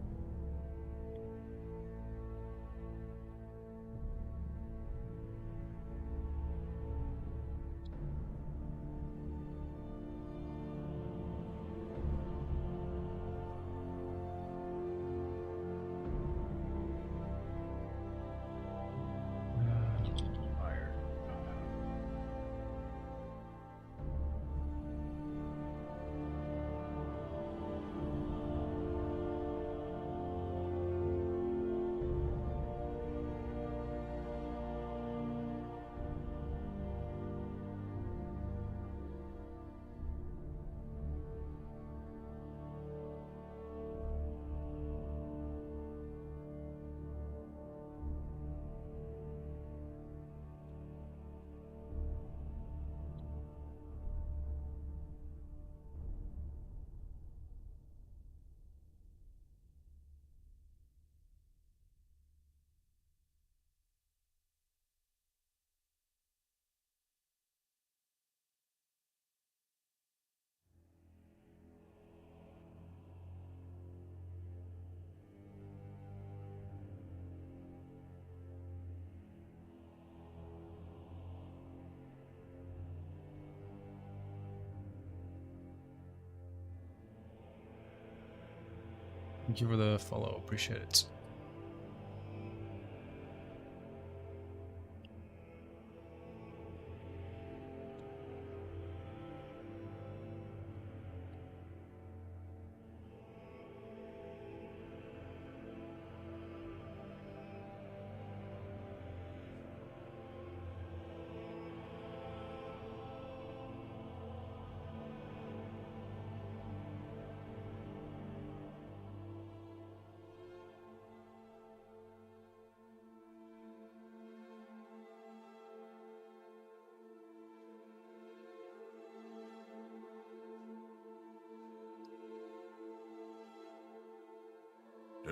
Thank you for the follow, appreciate it.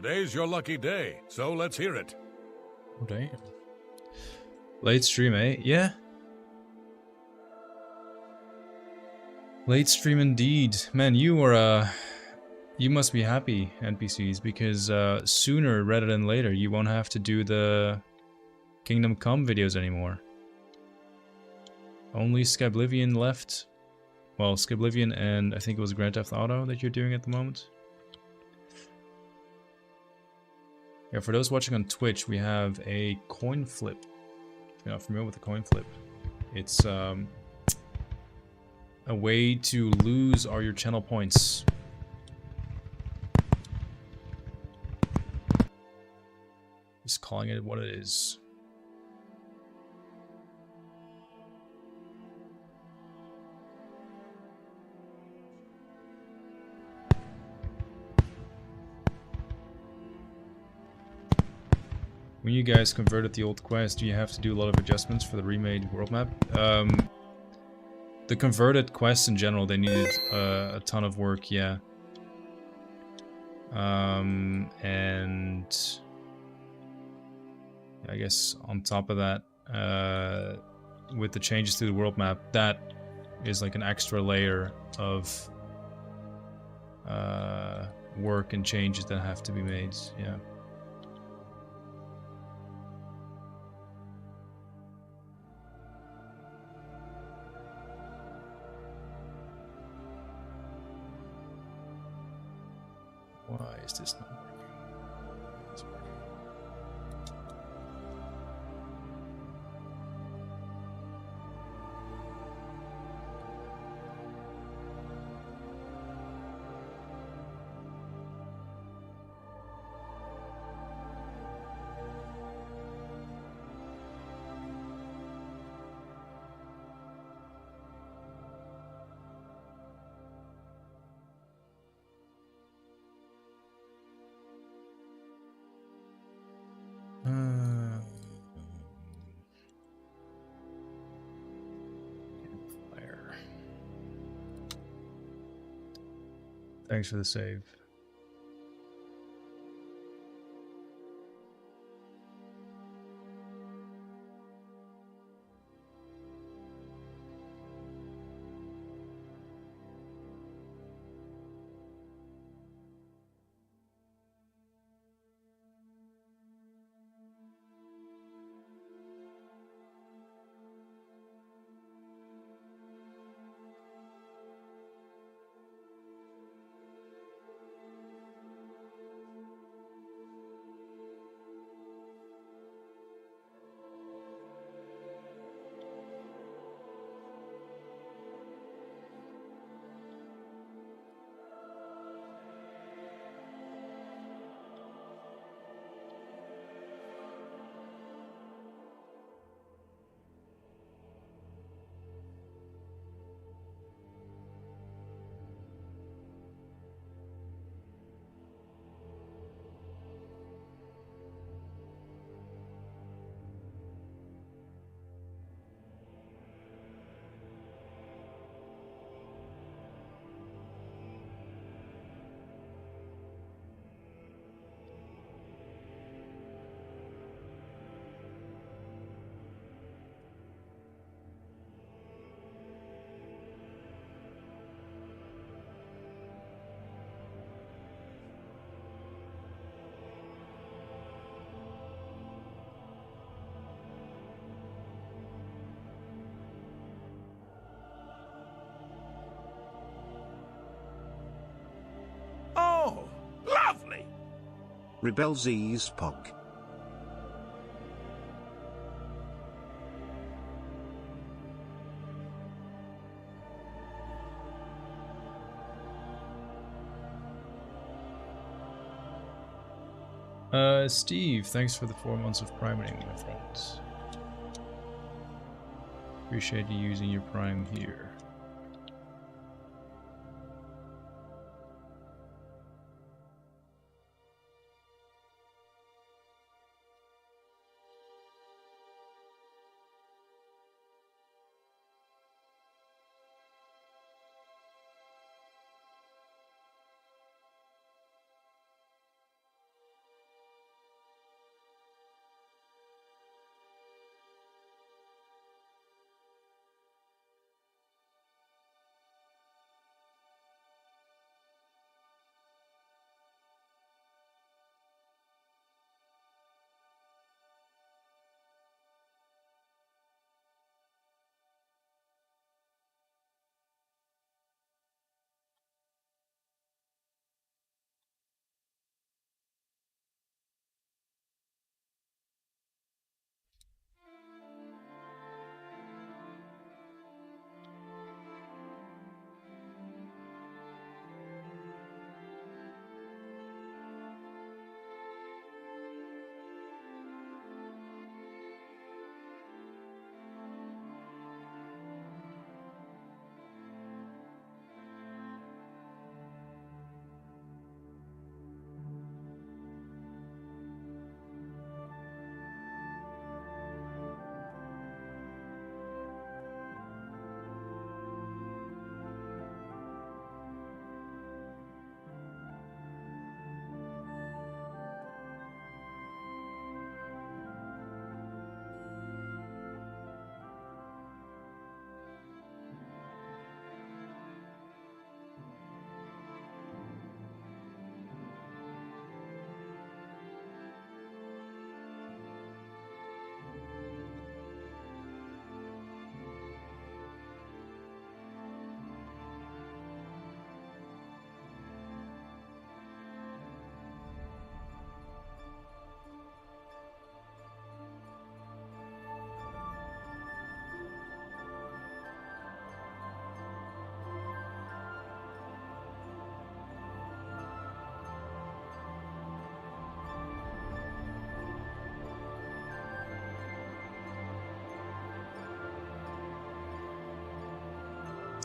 Today's your lucky day, so let's hear it.
Oh, damn. Late stream, eh? Yeah. Late stream indeed. Man, you are, you must be happy, NPCs, because sooner rather than later, you won't have to do the Kingdom Come videos anymore. Only Skyblivion left. Well, Skyblivion and I think it was Grand Theft Auto that you're doing at the moment. Yeah, for those watching on Twitch, we have a coin flip. If you're not familiar with the coin flip, it's a way to lose all your channel points. Just calling it what it is. When you guys converted the old quest, do you have to do a lot of adjustments for the remade world map? The converted quests in general, they needed a ton of work, yeah. And I guess on top of that, with the changes to the world map, that is like an extra layer of work and changes that have to be made, yeah. Why is this not working? It's working. Fire. Thanks for the save.
Oh, lovely!
Rebel Z's Pog.
Steve, thanks for the 4 months of priming, my friends. Appreciate you using your prime here.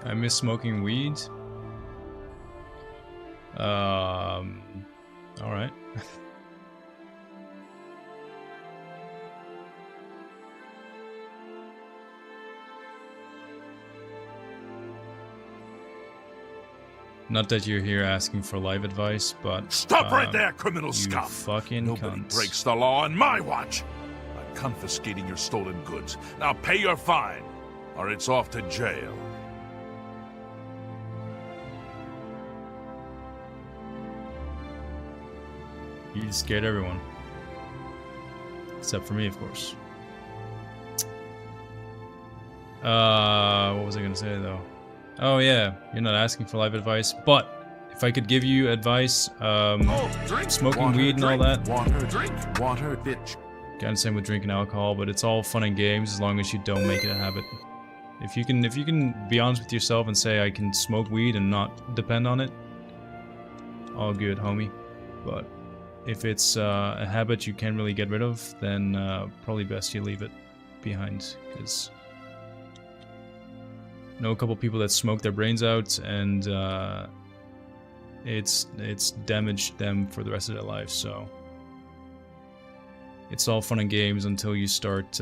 I miss smoking weed. Alright. Not that you're here asking for life advice, but
Stop right there, criminal
you
scum!
fucking
Nobody
cunt.
breaks the law on my watch. I'm confiscating your stolen goods. Now pay your fine, or it's off to jail.
You scared everyone. Except for me, of course. What was I gonna say though? Oh yeah, you're not asking for life advice, but if I could give you advice,
Drink,
smoking
water,
weed and all
drink,
that.
Water, drink, water, bitch.
Kinda same with drinking alcohol, but it's all fun and games as long as you don't make it a habit. If you can be honest with yourself and say I can smoke weed and not depend on it, all good, homie. But if it's a habit you can't really get rid of, then probably best you leave it behind, because I know a couple people that smoke their brains out, and it's damaged them for the rest of their lives. So it's all fun and games until you start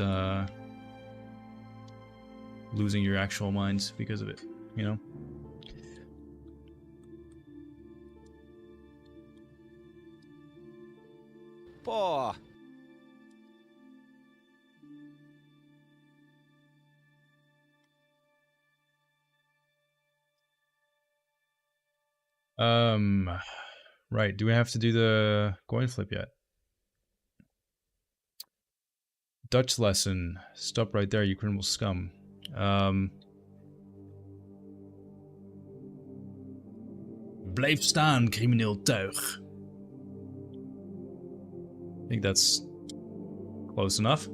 losing your actual mind because of it, you know?
Boah.
Right, do we have to do the coin flip yet? Dutch lesson. Stop right there, you criminal scum. Blijf staan, crimineel tuig. I think that's close enough.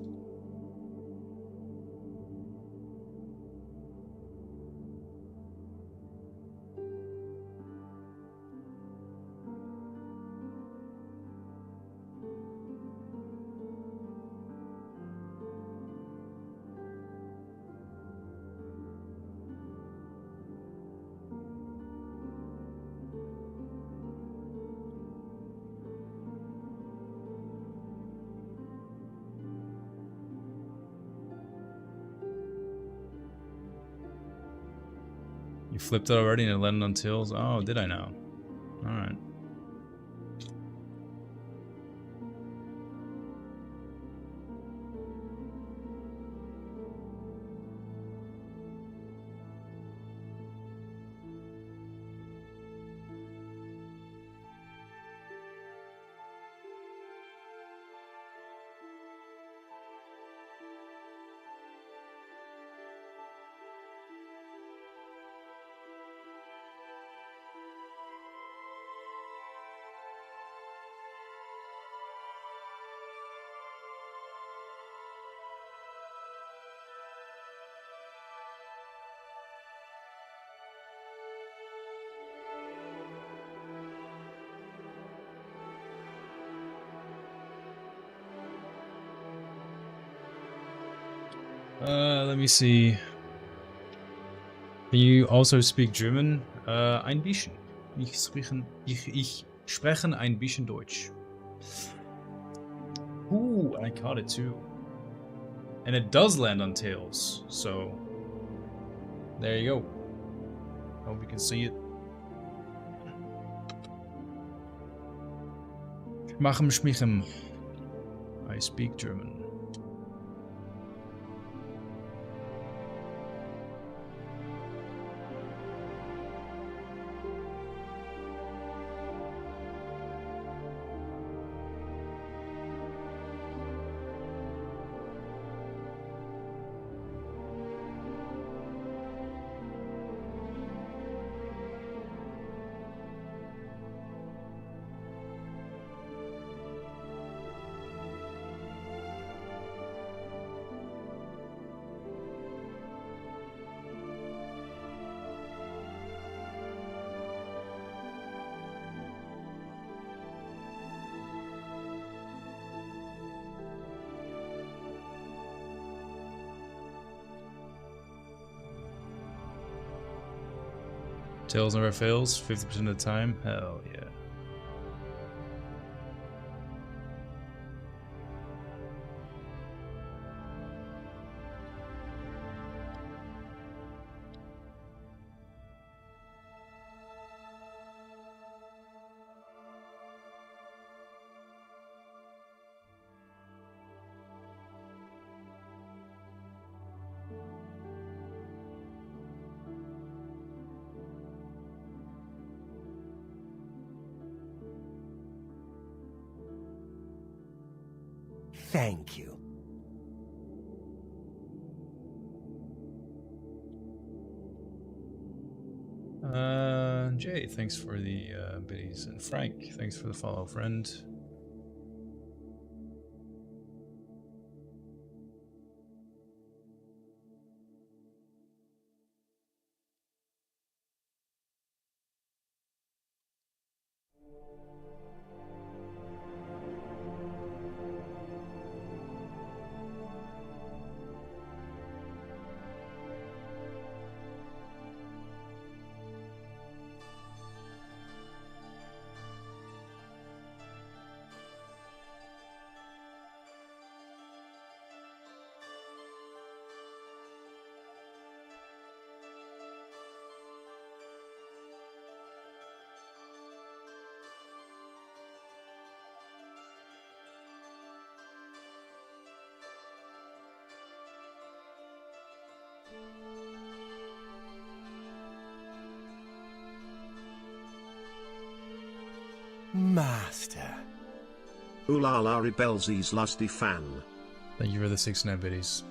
You flipped it already and it landed on tails? Oh, did I now? Alright. Let me see. Can you also speak German? Ein bisschen. Ich sprechen ein bisschen Deutsch. Ooh, and I caught it too. And it does land on tails, so there you go. Hope you can see it. Machem schmichem. I speak German. Tails never fails, 50% of the time. Hell yeah.
Thank you.
Jay, thanks for the biddies, and Frank, thanks for the follow, friend.
Master.
Ooh la la Rebelsy's lusty fan.
Thank you for the 6 biddies.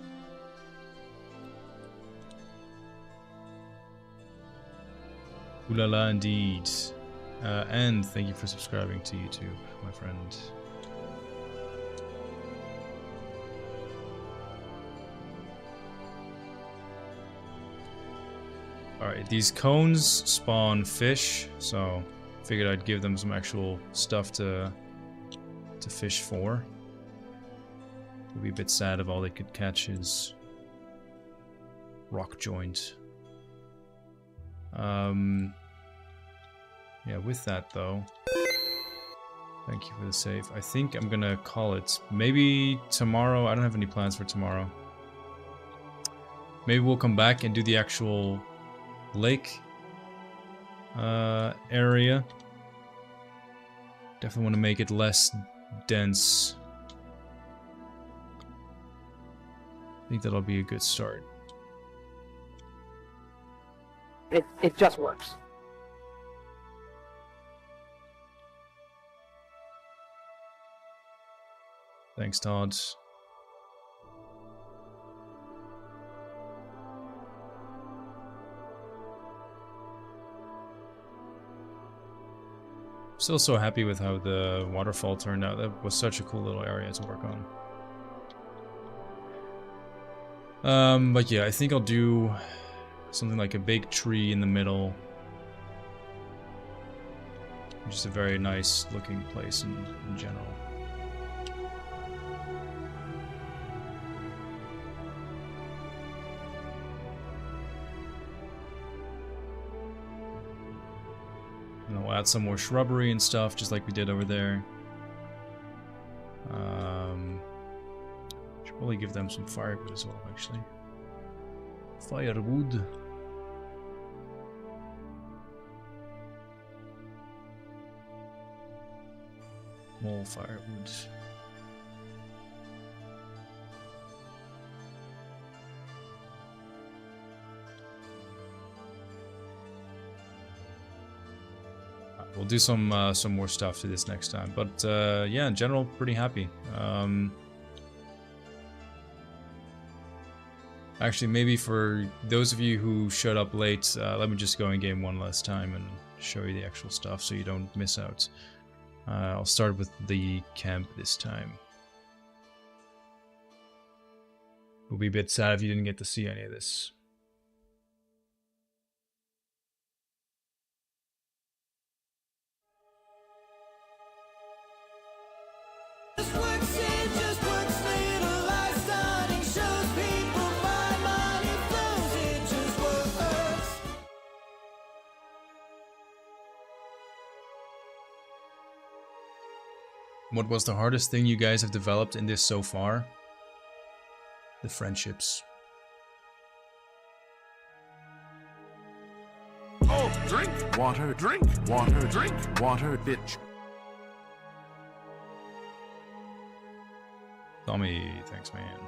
Ooh la la indeed. And thank you for subscribing to YouTube, my friend. Alright, these cones spawn fish, so figured I'd give them some actual stuff to fish for. Would be a bit sad if all they could catch is rock joint. Yeah, with that though, thank you for the save. I think I'm gonna call it. Maybe tomorrow, I don't have any plans for tomorrow. Maybe we'll come back and do the actual lake area. Definitely want to make it less dense. I think that'll be a good start.
It just works.
Thanks, Todd. Still so happy with how the waterfall turned out. That was such a cool little area to work on. But yeah, I think I'll do something like a big tree in the middle. Just a very nice looking place in general. And I'll add some more shrubbery and stuff, just like we did over there. Should probably give them some firewood as well, actually. Firewood. More firewood. We'll do some more stuff to this next time, but yeah, in general, pretty happy. Actually, maybe for those of you who showed up late, let me just go in game one last time and show you the actual stuff so you don't miss out. I'll start with the camp this time. It'll be a bit sad if you didn't get to see any of this. What was the hardest thing you guys have developed in this so far? The friendships.
Oh, drink water, drink water, drink water, bitch.
Tommy, thanks, man.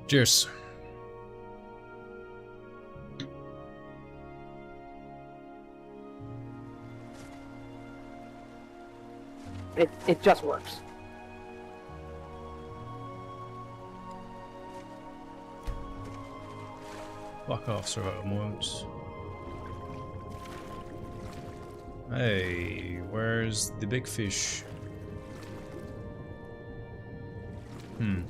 Cheers.
It just works.
Fuck off, survival modes. Hey, where's the big fish? I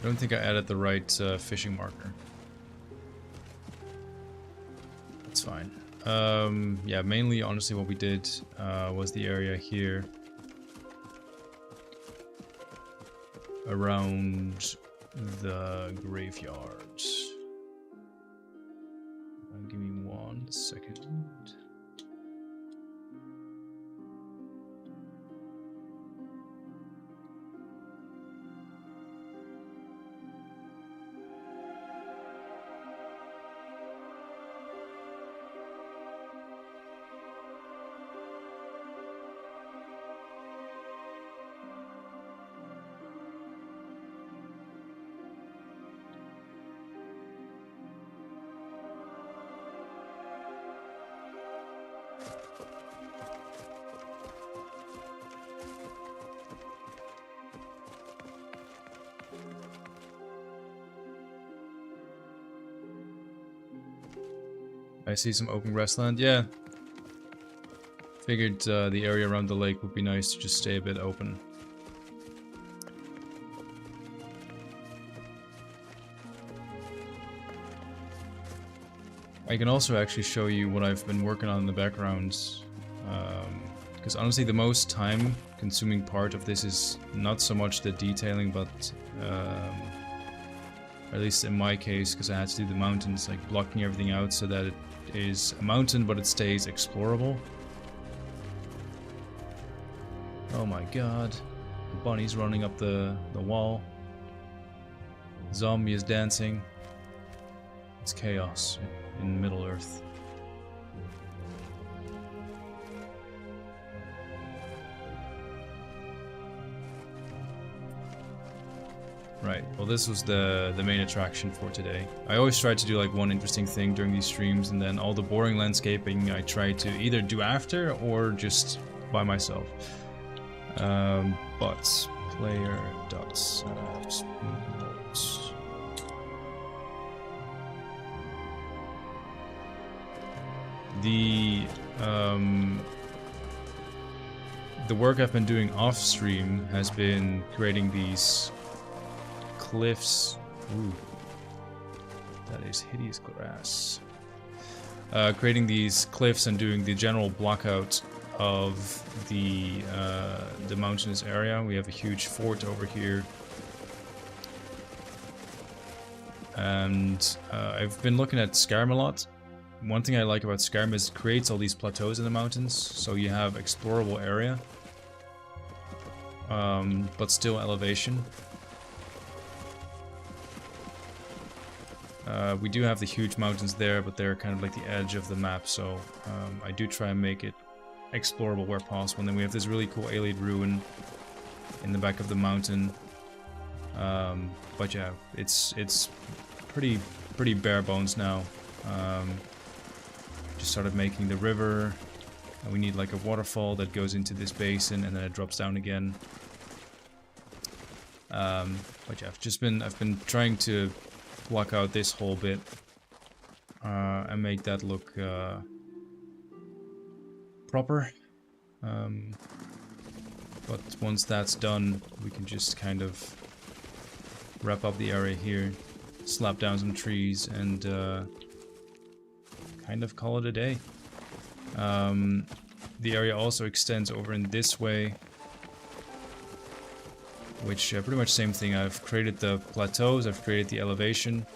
don't think I added the right fishing marker. That's fine. Yeah, mainly, honestly, what we did was the area here around the graveyard. Give me 1 second. I see some open grassland. Yeah. Figured the area around the lake would be nice to just stay a bit open. I can also actually show you what I've been working on in the background. Because honestly, the most time-consuming part of this is not so much the detailing, but at least in my case, because I had to do the mountains, like blocking everything out so that it is a mountain, but it stays explorable. Oh my god. The bunny's running up the wall. Zombie is dancing. It's chaos in Middle Earth. Right, well this was the main attraction for today. I always try to do like one interesting thing during these streams, and then all the boring landscaping I try to either do after or just by myself. But player dots notes. The work I've been doing off stream has been creating these cliffs. Ooh, that is hideous grass. Creating these cliffs and doing the general blockout of the mountainous area. We have a huge fort over here, and I've been looking at Skyrim a lot. One thing I like about Skyrim is it creates all these plateaus in the mountains, so you have explorable area, but still elevation. We do have the huge mountains there, but they're kind of like the edge of the map, so I do try and make it explorable where possible. And then we have this really cool alien ruin in the back of the mountain. But yeah, it's pretty bare bones now. Just started making the river, and we need like a waterfall that goes into this basin and then it drops down again. But yeah, I've been trying to block out this whole bit and make that look proper. But once that's done, we can just kind of wrap up the area here, slap down some trees, and kind of call it a day. The area also extends over in this way, which pretty much same thing. I've created the plateaus, I've created the elevation.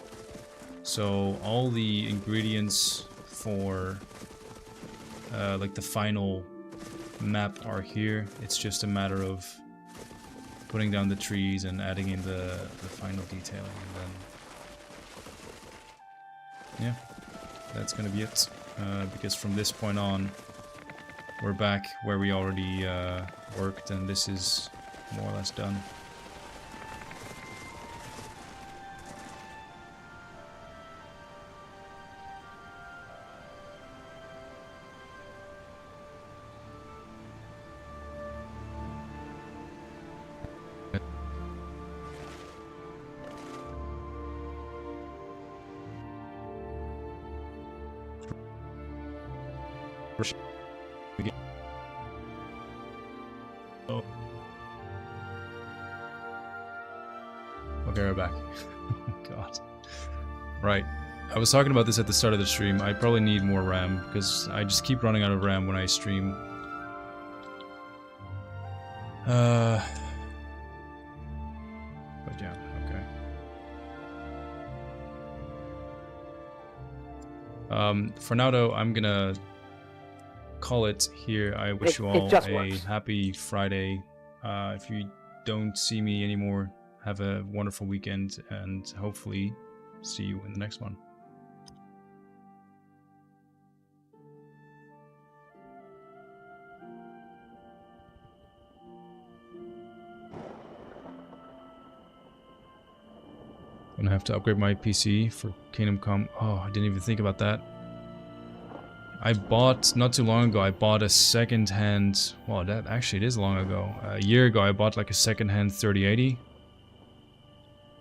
So all the ingredients for like the final map are here. It's just a matter of putting down the trees and adding in the final detailing, and then yeah, that's gonna be it. Because from this point on, we're back where we already worked, and this is more or less done. Oh. Okay, we're back. God. Right. I was talking about this at the start of the stream. I probably need more RAM, because I just keep running out of RAM when I stream. But yeah, okay. For now though, I'm gonna call it here. I wish you all a happy Friday. If you don't see me anymore, have a wonderful weekend, and hopefully see you in the next one. Gonna have to upgrade my PC for Kingdom Come. Oh, I didn't even think about that. I bought, not too long ago, I bought a second-hand, well, that actually it is long ago. A year ago, I bought like a second-hand 3080.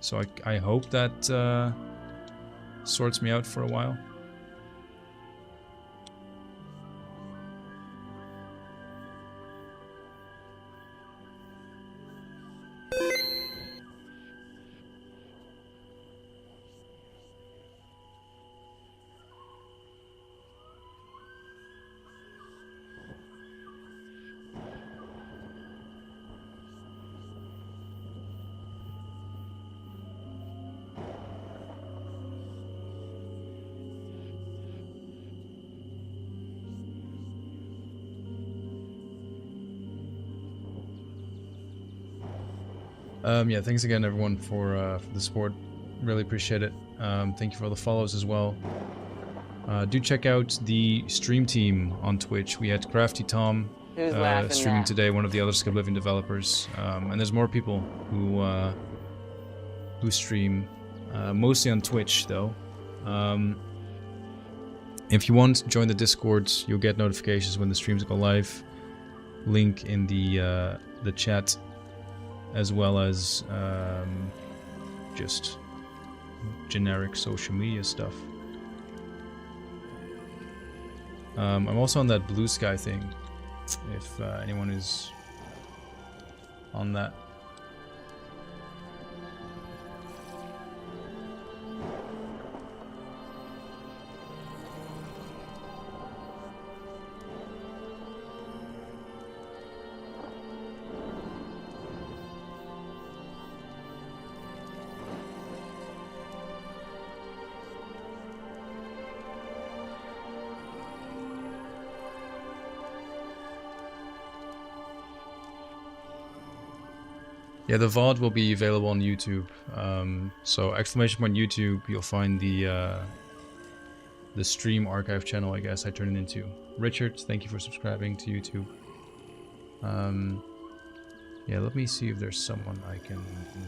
So I hope that sorts me out for a while. Yeah, thanks again everyone for the support. Really appreciate it. Thank you for all the follows as well. Do check out the stream team on Twitch. We had Crafty Tom streaming today, one of the other Skyblivion developers. And there's more people who stream, mostly on Twitch though. If you want, join the Discord. You'll get notifications when the streams go live. Link in the chat, as well as just generic social media stuff. I'm also on that Blue Sky thing, if anyone is on that. Yeah, the VOD will be available on YouTube. So !YouTube, you'll find the stream archive channel, I guess I turned it into. Richard, thank you for subscribing to YouTube. Yeah, let me see if there's someone I can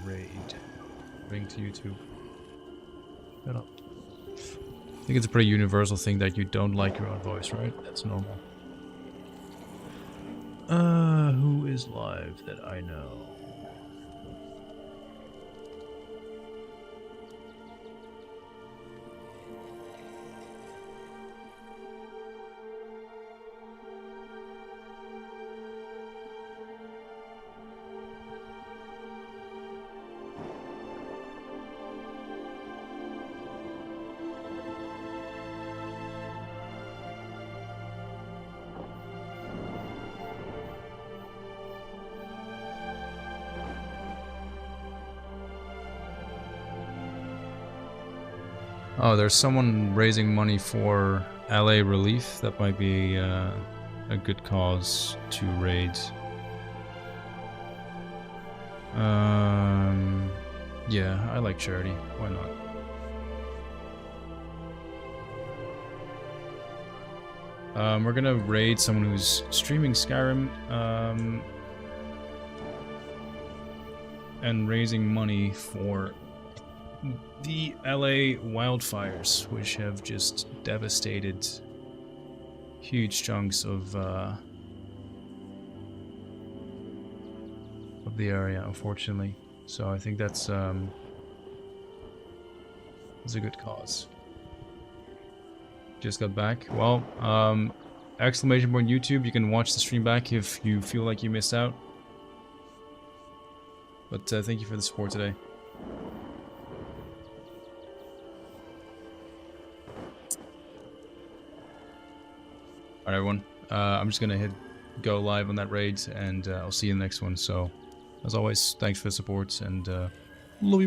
bring to YouTube. Shut up. I think it's a pretty universal thing that you don't like your own voice, right? That's normal. Who is live that I know? Oh, there's someone raising money for LA relief. That might be a good cause to raid. Yeah, I like charity. Why not? We're gonna raid someone who's streaming Skyrim and raising money for the LA wildfires, which have just devastated huge chunks of the area, unfortunately. So I think that's a good cause. Just got back. Well, exclamation point YouTube, you can watch the stream back if you feel like you missed out. But thank you for the support today. Alright everyone, I'm just gonna hit go live on that raid, and I'll see you in the next one. So, as always, thanks for the support, and love you, bye.